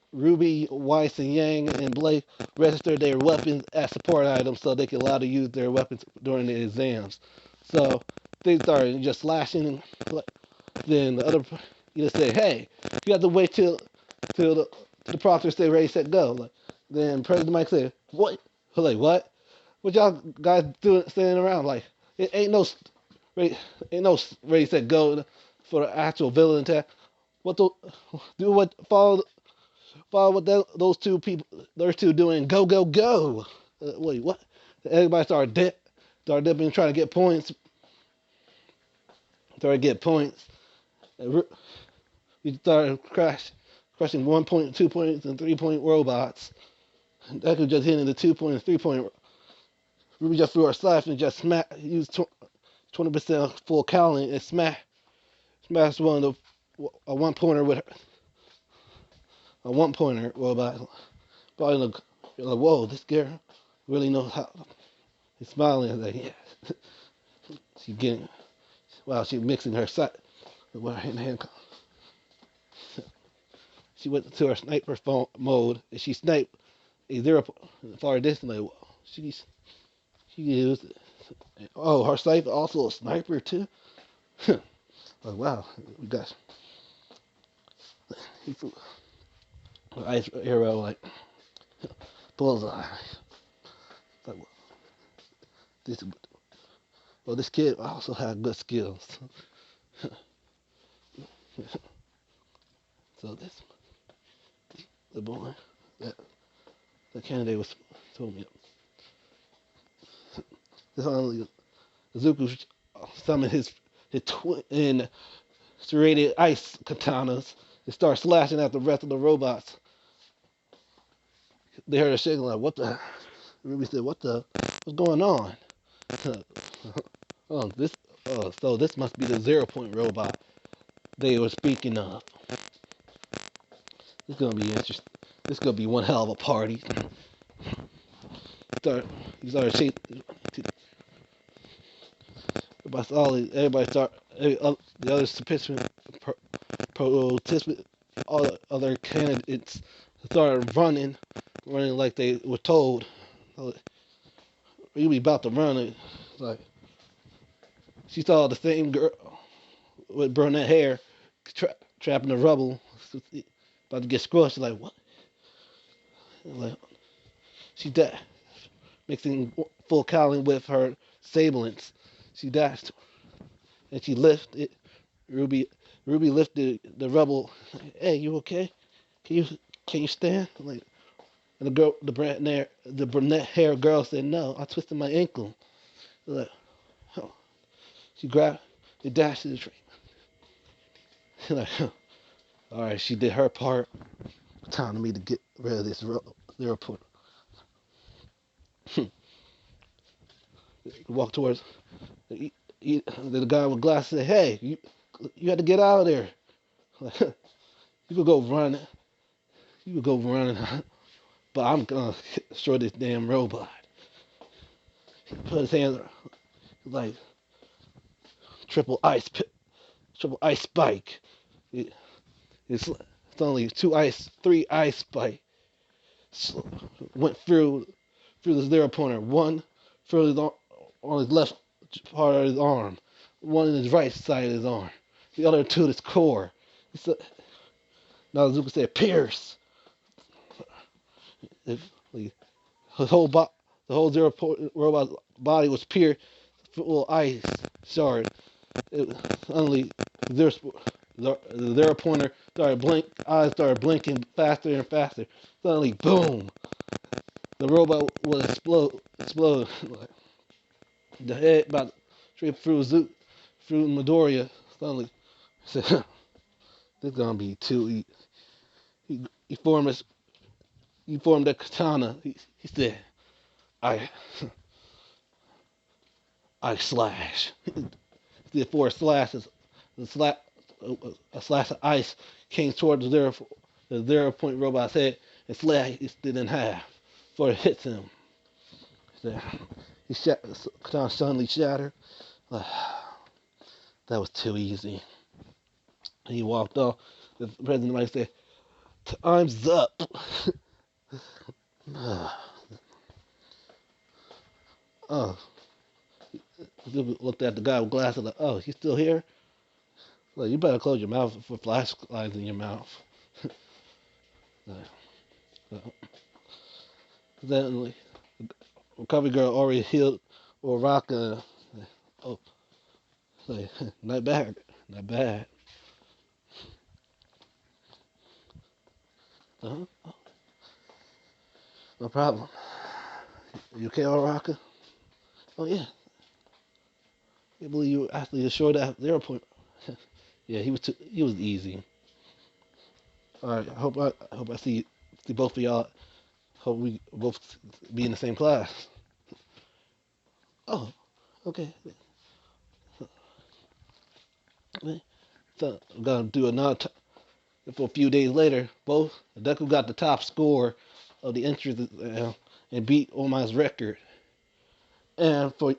Weiss, and Yang and Blake registered their weapons as support items so they could allow to use their weapons during the exams. So they started just slashing, and then the other, just say, "Hey, you have to wait till the proctor say ready, set, go." Like, then President Mike said, "What?" Like, what? What y'all guys doing, standing around? Like, it ain't no ready, set, go for the actual villain attack. What the do what follow what those two people those two doing? Go go go! Wait, what? Everybody started dipping, trying to get points. Started to get points. We started crushing 1 point, 2 points, and 3 point robots. That could just hit into 2 point and 3 point Ruby just threw her slice and just smacked, used 20% full calorie and smashed one of a one pointer with her, a one pointer. Well, by you're like, whoa, this girl really knows how. He's smiling like, yeah. She getting, wow, she mixing her sight with her hand. She went to her sniper phone mode and she sniped a zero far distance. Like, she used it. Oh, her sniper also a sniper too. Like, wow, we got he flew ice arrow like bullseye. Like, this, well, this kid also had good skills. So this the boy that the candidate was told me. This only Izuku summoned his twin serrated ice katanas and start slashing at the rest of the robots. They heard a shaking like, what the? Ruby said, what's going on? Oh, so this must be the 0 point robot they were speaking of. It's gonna be interesting. This is gonna be one hell of a party. He started shaking. The other participants, all the other candidates started running like they were told. You be about to run it. Like she saw the same girl with brunette hair trapped in the rubble, about to get squished. Like what? Like she died, mixing full calorie with her sablance. She dashed and she lifted Ruby. Ruby lifted the rubble. Hey, you okay? Can you can you stand? Like and the brunette hair girl said, no, I twisted my ankle. Like, oh. She grabbed the dash to the tree. Like, all right, she did her part. Time for me to get rid of this report. Walk towards the guy with glasses. Said, hey, you had to get out of there. Like, you could go run. You could go running, but I'm gonna destroy this damn robot. He put his hands like triple ice spike. It's only three ice spike. Went through the 0 pointer. One through on his left part of his arm. One in his right side of his arm. The other two his core. Now Izuku said, pierce. His whole the whole 0 point robot body was pierced full of ice shard. Suddenly, the 0 pointer eyes started blinking faster and faster. Suddenly, boom! The robot would explode. The head about straight through Midoriya. Suddenly, said, "This is gonna be too easy." He formed a katana. He said, "I I slash." He did four slashes. A slash of ice came toward the 0 point robot's head and slashed it in half before it hits him. Katana suddenly shattered. That was too easy. And he walked off. The president might say, "Time's up." Oh, looked at the guy with glasses like, "Oh, he's still here." Like, you better close your mouth for flashlights in your mouth. Then like, recovery girl already healed Uraka. Oh, like, not bad, not bad. Uh-huh. No problem. You okay, Uraka? Oh yeah. I believe you actually assured that 0 point. Yeah, he was easy. All right. I hope I see both of y'all. Hope we both be in the same class. Oh, okay. So I'm gonna do another. For a few days later, both Deku got the top score of the entrance and beat Oma's record. And for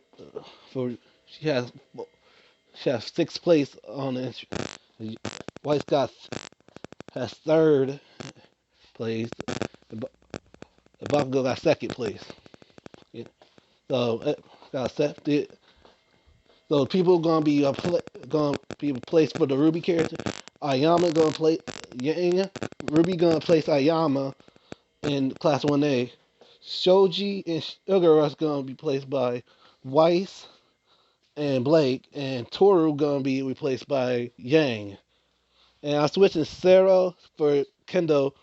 she has she has sixth place on the entrance. White got has third place. And Bakugo got second place. Yeah. So got accepted. So people gonna be gonna be placed for the Ruby character. Ayama gonna play Yang. Ruby gonna place Ayama in Class 1A. Shoji and Sugar Rush gonna be placed by Weiss and Blake, and Toru gonna be replaced by Yang. And I'm switching Sarah for Kendo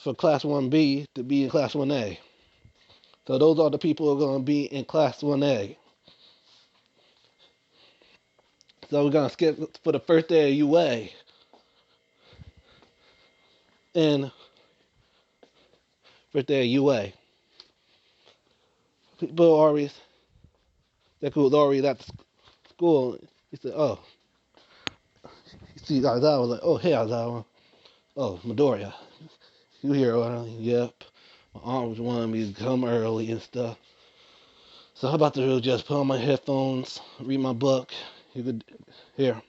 for Class 1B to be in Class 1A. So those are the people who are gonna be in Class 1A. So we're gonna skip for the first day of UA. And first day of UA. People always that was already at school. He said, "Oh, you see Aizawa?" I was like, "Oh, hey Aizawa. Oh, Midoriya. You here early?" Yep. My aunt was wanting me to come early and stuff. So I'm about to just put on my headphones, read my book. You could here.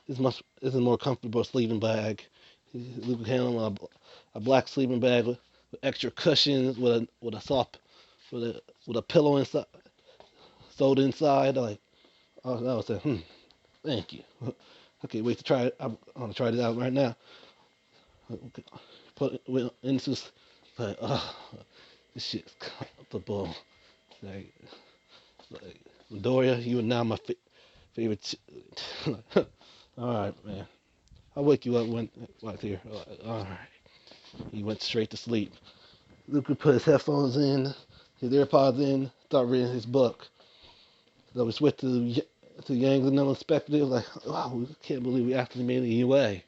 This is a more comfortable sleeping bag. Luke handle a black sleeping bag with extra cushions with a soft with a pillow inside sewed inside. Like oh that was it. Thank you. I can't wait to try it. I'm gonna try this out right now. Put it into like this shit's comfortable. Like like Midoriya, you are now my favorite. All right, man. I'll wake you up when right here. All right. He went straight to sleep. Luke put his headphones in, his AirPods in, start reading his book. So we switched to Yang's and Unexpected. Like, wow, we can't believe we actually made it UA.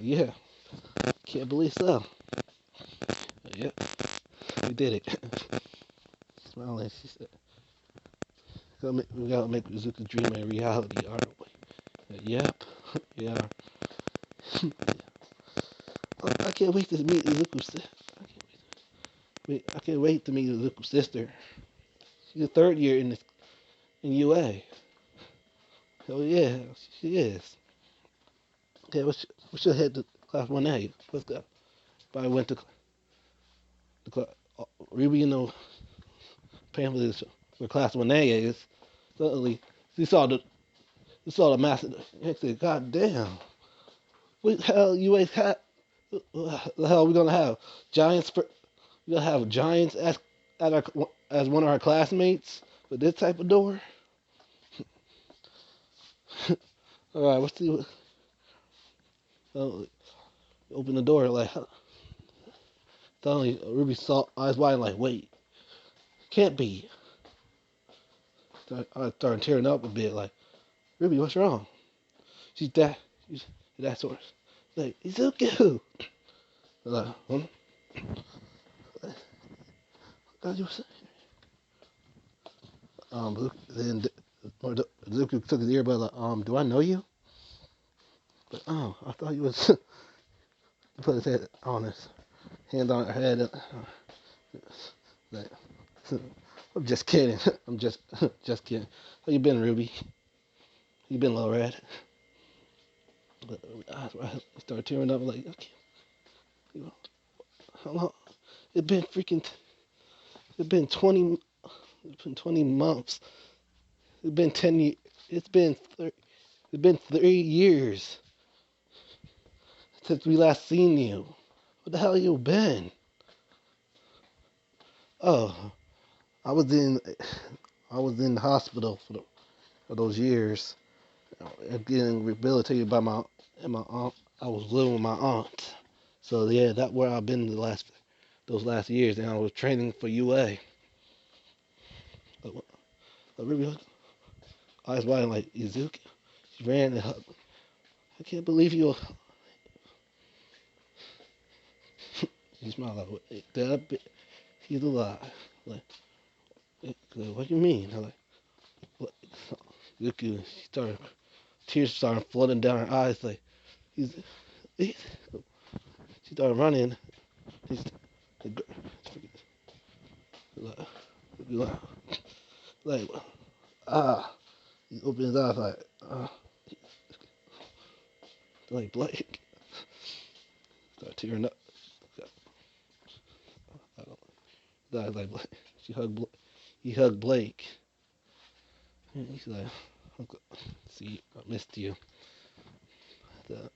Yeah, can't believe so. Yeah, we did it. Smiling, she said, we gotta make Izuku's dream a reality, aren't we? Yep, yeah. I can't wait to meet Izuku's sister. I can't wait to meet Izuku's sister. She's a third year in UA. Oh yeah, she is. Okay, we should head to class 1A. Let's go. But I went to the class. Ruby, you know, apparently where class 1A is. Suddenly, she saw the massive. He said, "God damn, what the hell UA have? The hell are we gonna have giants? We gonna have giants at our as one of our classmates with this type of door?" All right, let's see. Open the door like. Suddenly, Ruby saw eyes wide like, wait, can't be. I started tearing up a bit like, Ruby, what's wrong? She's that sort of like, Izuku. Like, huh? God, you then Izuku took his earbud like, do I know you? But I thought you was. He put his head on his hand on her head. Like, I'm just kidding. I'm just kidding. How you been, Ruby? You been low red? But I started tearing up like, okay, how long? It been freaking. It's been 20. It's been 20 months. It's been 10 years. It's been 3 years since we last seen you. What the hell you been? Oh, I was in I was in the hospital for those years, getting rehabilitated by my aunt. I was living with my aunt. So yeah, that's where I've been those last years, and I was training for UA. But, really, eyes wide like Izuku. She ran and hugged. I can't believe you. She smiled like, that he's alive. Like, what do you mean? I'm like, Izuku, tears started flooding down her eyes. Like he's she started running. He's like, like, like he opened his eyes like Blake. Started tearing up. I don't, like Blake. She hugged Blake. He hugged Blake. And he's like, Uncle, see, I missed you. I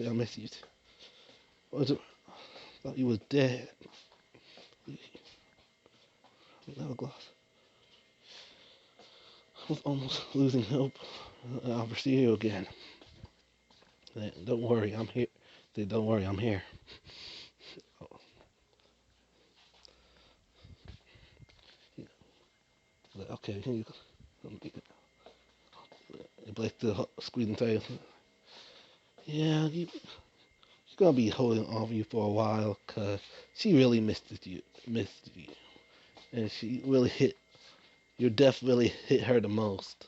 miss you. I thought you was dead. I was almost losing hope. I'll ever see you again. Don't worry, I'm here. Don't worry, I'm here. Okay, here you go. Blake still squeezing tight. Yeah, she's gonna be holding on to you for a while, cause she really missed you, and she really hit your death really hit her the most.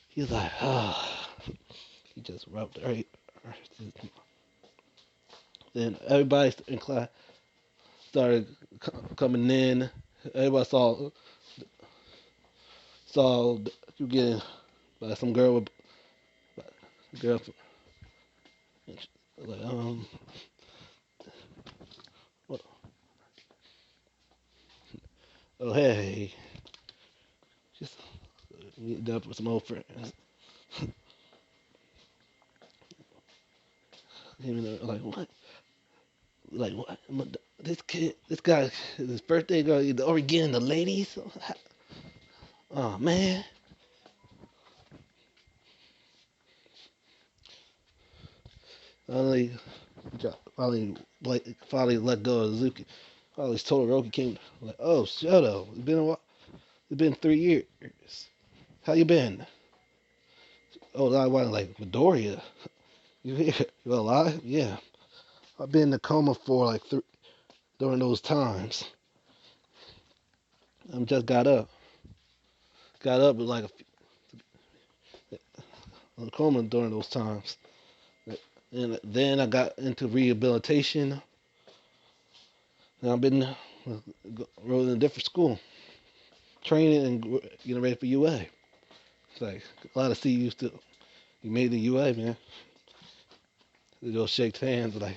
He's like, ah. He just rubbed her. Then everybody in class started coming in. Everybody saw you getting by some girl with girl like what, oh hey, just meet up with some old friends. Like what? Like what? This guy, his birthday girl, he's already getting the ladies. Oh man. Finally, finally let go of Izuku. Finally told Roki came like, oh Shoto, it's been 3 years. How you been? Oh, I was like Midoriya. You here? You alive? Yeah. I've been in a coma for like during those times. I just got up. Got up with like a coma during those times. And then I got into rehabilitation. And I've been enrolled in a different school, training and getting ready for UA. It's like glad to see you still. You made the UA, man. They just shake hands like,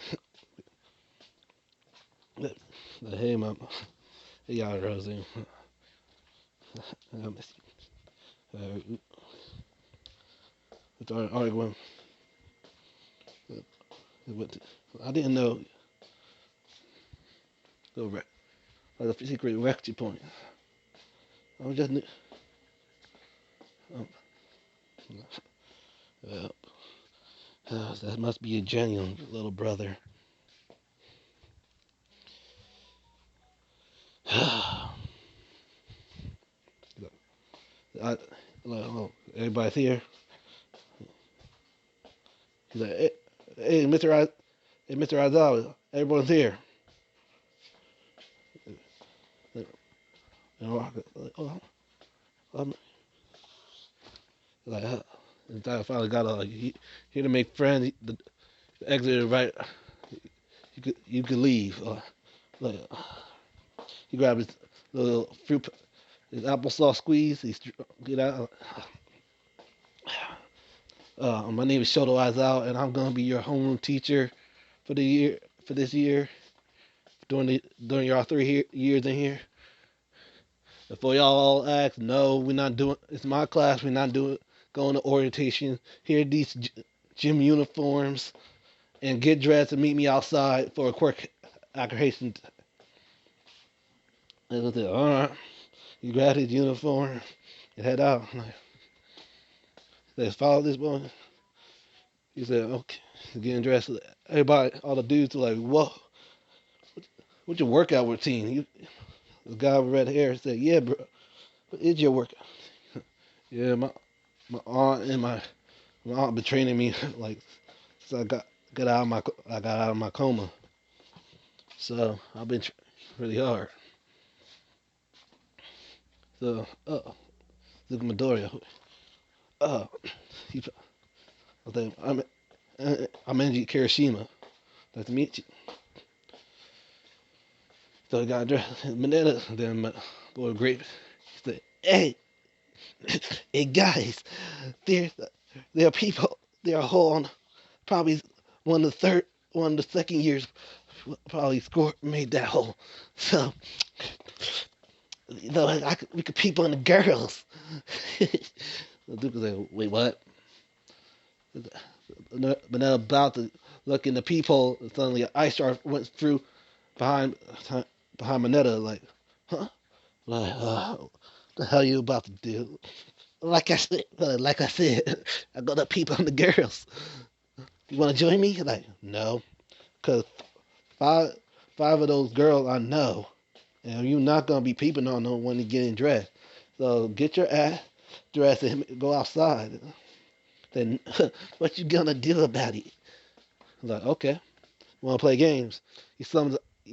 hey, mom, hey, y'all, Rosie. I miss you. We started arguing. I didn't know the secret rectory point. I just knew. Um, that must be a genuine little brother. I, oh, everybody's here. He's like, hey, Mr. Aizawa, everyone's here. And oh, like, and I finally got here to make friends. The exit is right. You could leave. Like, he grabbed his little fruit, his applesauce squeeze. He's get out. My name is Shoto Aizawa, and I'm gonna be your homeroom teacher for this year, during your 3 years in here. Before y'all all ask, no, we're not doing. It's my class. We're not going to orientation. Here are these gym uniforms, and get dressed and meet me outside for a quick accuracy. And I said, all right. You grab his uniform and head out. Like, let's follow this boy. He said, okay. He's getting dressed. Everybody, all the dudes were like, whoa. What's your workout routine? The guy with red hair said, yeah, bro. What is your workout? Yeah, my aunt and my aunt been training me like since I got out of my coma. So I've been really hard. So, Izuku Midoriya. Uh, he, I think I'm in Kirishima. Nice to meet you. So he got dressed. Mineta, then my boy Grape. He said, "Hey, hey guys, there, there are people. There are whole on probably one of the second years probably scored made that hole. So we could peep on the girls." The Duke was like, "Wait, what?" But then about to look in the peephole, suddenly an ice shark went through behind behind Mineta, like, huh? Like, what the hell you about to do? Like I said, I got to peep on the girls. You want to join me? Like, no, cause five five of those girls I know, and you're not gonna be peeping on them when you're getting dressed. So get your ass dressed and go outside. Then what you gonna do about it? Like, okay, wanna play games? He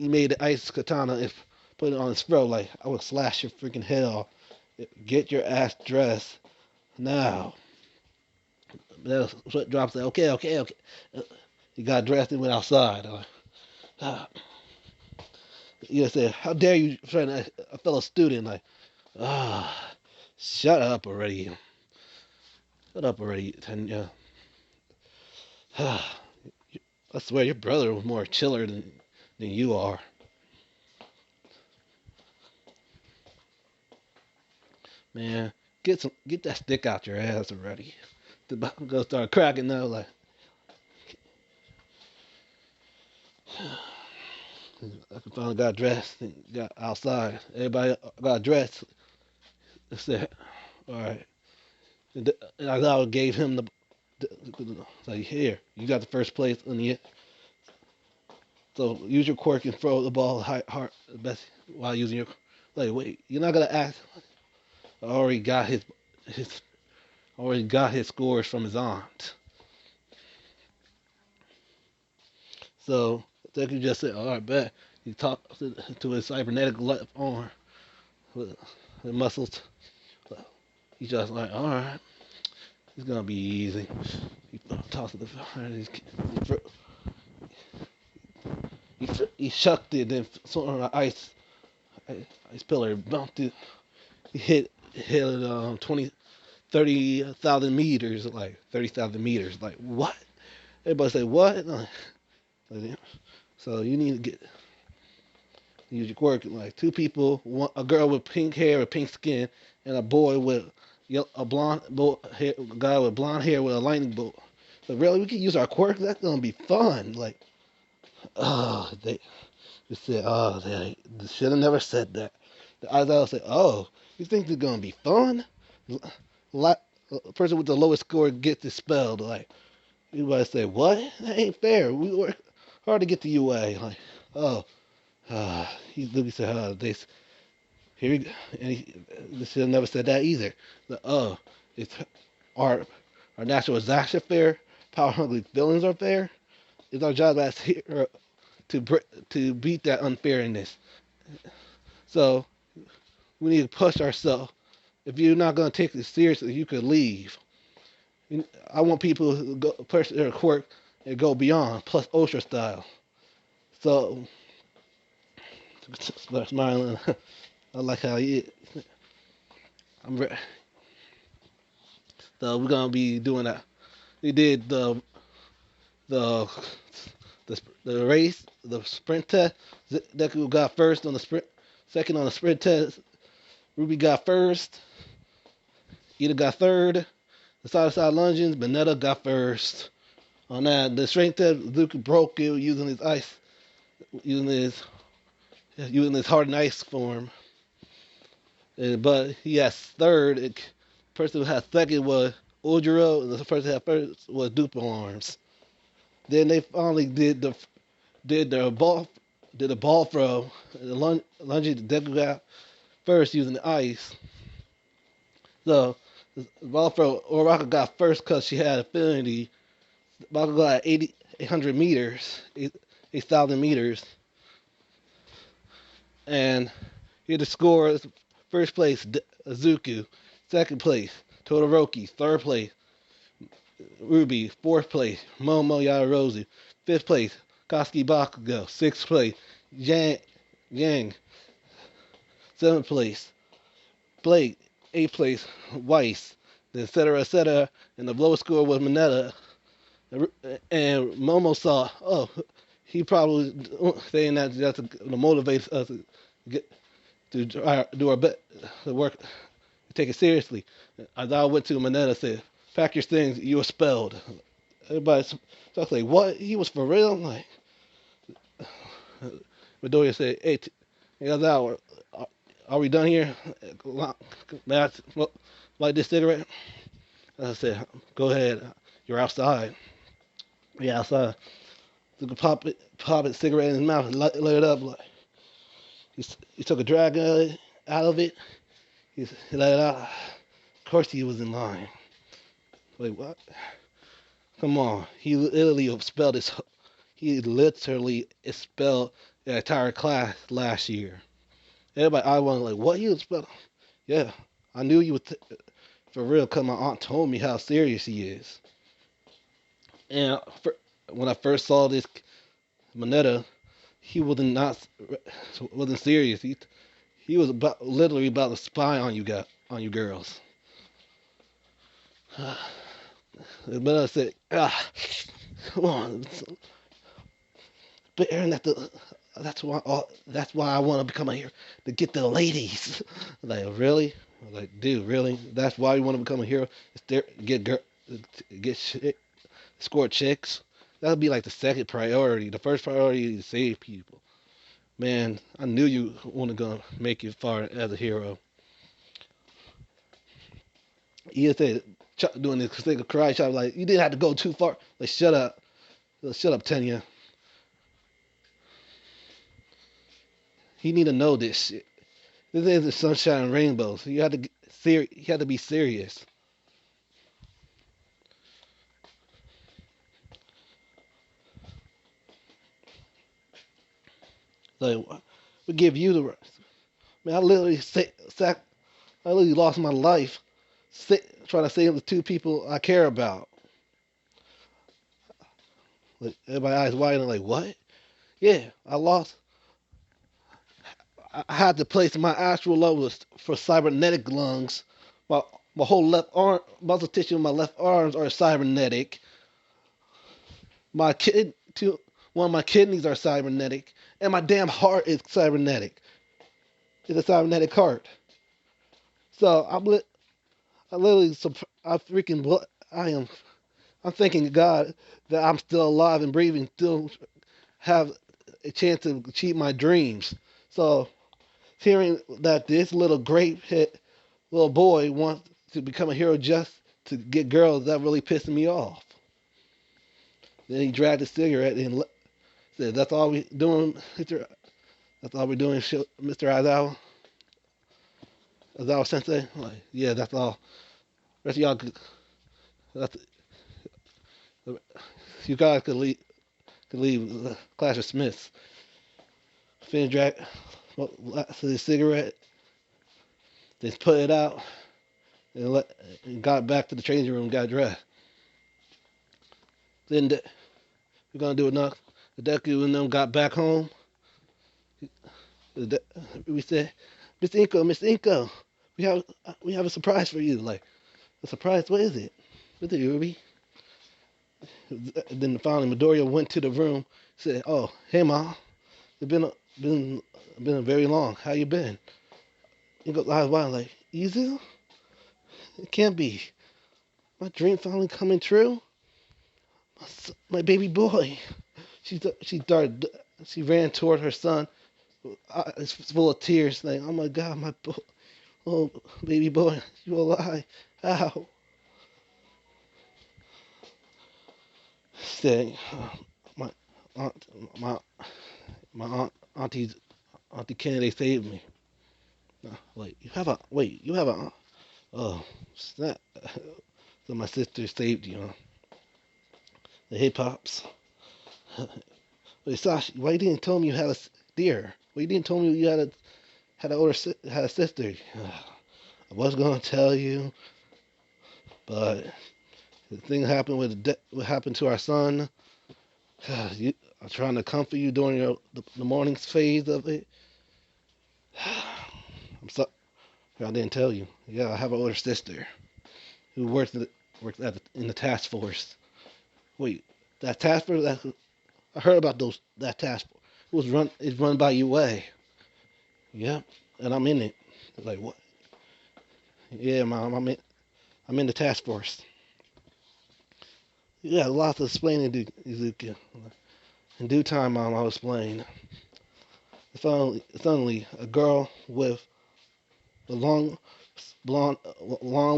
made the ice katana and put it on his throat. Like, I would slash your freaking head off. Get your ass dressed now. Then sweat drops. Like, okay, okay, okay. He got dressed and went outside. Like, ah. You said, how dare you threaten a fellow student? Like, ah, shut up already. Shut up already, Tanya. I swear your brother was more chiller than you are. Man, get that stick out your ass already. The go start cracking now like I finally got dressed and got outside. Everybody got dressed. I said, all right. And I gave him like, here, you got the first place in the so use your quirk and throw the ball hard best while using your like wait, you're not gonna ask I his already got his scores from his aunt. So Deku just said, all right, bet. He talked to his cybernetic left arm with the muscles. He's just like, all right, it's gonna be easy. He talks to the he shucked it, then on an ice pillar bumped it. He hit it 30,000 meters, like 30,000 meters. Like what? Everybody say what? So you need to use your quirk. Like two people, a girl with pink hair or pink skin, and a boy with a guy with blonde hair with a lightning bolt. So really, we can use our quirk. That's gonna be fun. Like, oh, they said, oh, they should have never said that. The Isaiah said, oh, you think it's gonna be fun? La- person with the lowest score gets expelled. Like, everybody say, what? That ain't fair. We work hard to get to UA. Like, oh, he literally said, they here we go. And they should have never said that either. Like, oh, it's our our natural disaster fair. Power hungry feelings are fair. It's our job as here to beat that unfairness. So we need to push ourselves. If you're not gonna take it seriously, you could leave. I want people who go push their quirk and go beyond, plus ultra style. So start smiling. I like how you. I'm re- so we're gonna be doing that. We did the the race, the sprint test. Deku got first on the sprint, second on the sprint test. Ruby got first. Ida got third. The side to side lunges, Benetta got first. On that, the strength test, Izuku broke it using his ice, using his hardened ice form. But he has third. The person who had second was Ojiro, and the person who had first was Duple Arms. Then they finally did the ball throw, the lunge the Deku got first using the ice. So the ball throw, Oraka got first because she had affinity. Baka got 800 meters, 8,000 meters, and he had to score first place. Izuku. Second place, Todoroki. Third place, Ruby. Fourth place, Momo Yaoyorozu. Fifth place, Kosuke Bakugo. Sixth place, Yang. Seventh place, Blake. Eighth place, Weiss. Then et cetera. And the lowest score was Mineta. And Momo saw, oh, he probably saying that just to motivate us to get to do our best, to work, to take it seriously. As I went to Mineta and said, pack your things, you were expelled. Everybody started like, what? He was for real? Like, Midoriya said, hey, Yazawa, are we done here? May I light this cigarette? I said, go ahead, you're outside. Yeah, outside. Took a pop it cigarette in his mouth and lit it up. Like, he took a drag out of it. He let it out. Of course he was in line. Wait, what? Come on. He literally expelled his. He literally expelled the entire class last year. Everybody, I was like, what? You expelled? Yeah, I knew you would. For real, cause my aunt told me how serious he is. And when I first saw this Mineta, he wasn't serious. He was literally about to spy on on you girls. But I said, come on, but Aaron, that's why I want to become a hero, to get the ladies. Like, really? Like, dude, really? That's why you want to become a hero? Get score chicks. That would be like the second priority. The first priority is to save people. Man, I knew you weren't gonna make it far as a hero. He said doing this thing of karate chop, like, you didn't have to go too far. Like, shut up. Shut up, Tenya. He need to know this shit. This isn't sunshine and rainbows. You had to be serious. Like, we give you the rest. Man, I literally lost my life trying to save the two people I care about. Like, everybody's eyes wide and like, what? Yeah, I lost. I had to place my actual levels for cybernetic lungs. My my whole left arm, muscle tissue in my left arms are cybernetic. My one of my kidneys are cybernetic, and my damn heart is cybernetic. It's a cybernetic heart. So I literally, I freaking, I am, I'm thanking God that I'm still alive and breathing, still have a chance to achieve my dreams. So hearing that this little grape hit little boy wants to become a hero just to get girls, that really pissed me off. Then he dragged a cigarette and said, "That's all we doing, Mister. That's all we're doing, Mister Aizawa Sensei." I'm like, yeah, that's all. Rest of y'all, that's, you guys could leave the Clash of Smiths. Finish drag, smoke the cigarette, then put it out, and got back to the changing room, got dressed. Then we're gonna do enough. The Deku and them got back home. We said, Miss Inko, we have a surprise for you. Like, a surprise? What is it? What is it, Ruby? Then finally Midoriya went to the room, said, "Oh, hey ma, it's been a very long. How you been?" Inko lies wild like, "Izu? It can't be. My dream finally coming true. My baby boy." She ran toward her son, eyes full of tears, like, "Oh my God, oh baby boy, you alive? How?" Said, "My aunt, my my auntie Kennedy saved me." Wait, you have a oh snap. So my sister saved you, huh? The hip hops. Wait, Sashi, why you didn't tell me you had a dear? Why you didn't tell me you had a sister? I was gonna tell you, but the thing happened with what happened to our son. I'm trying to comfort you during the morning's phase of it. I'm sorry, I didn't tell you. Yeah, I have an older sister who in the task force. Wait, that task force? I heard about that task force. It's run by UA. Yep, and I'm in it. Like what? Yeah, mom, I'm in the task force. Yeah, lots of explaining to Izuku. In due time, mom, I'll explain. Suddenly, a girl with the long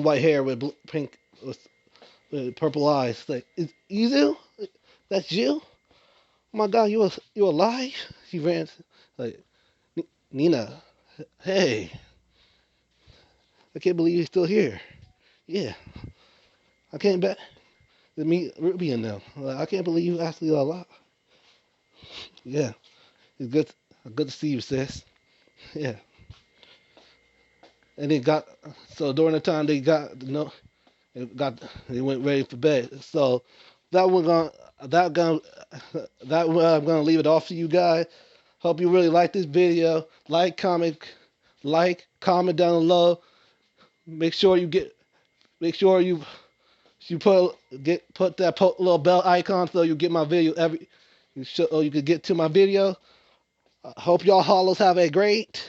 white hair with pink, with purple eyes. Like, is Izu? That's you? Oh my God, you alive? She ran like Nina. Hey, I can't believe you're still here. Yeah, I came back to meet Ruby and them. Like, I can't believe you actually alive. Yeah, it's good to see you, sis. Yeah, and during the time they went ready for bed. So that we're gonna that gonna that I'm gonna leave it off to you guys. Hope you really like this video. Comment down below. Make sure make sure you put that little bell icon so you get my video so you can get to my video. Hope y'all hollows have a great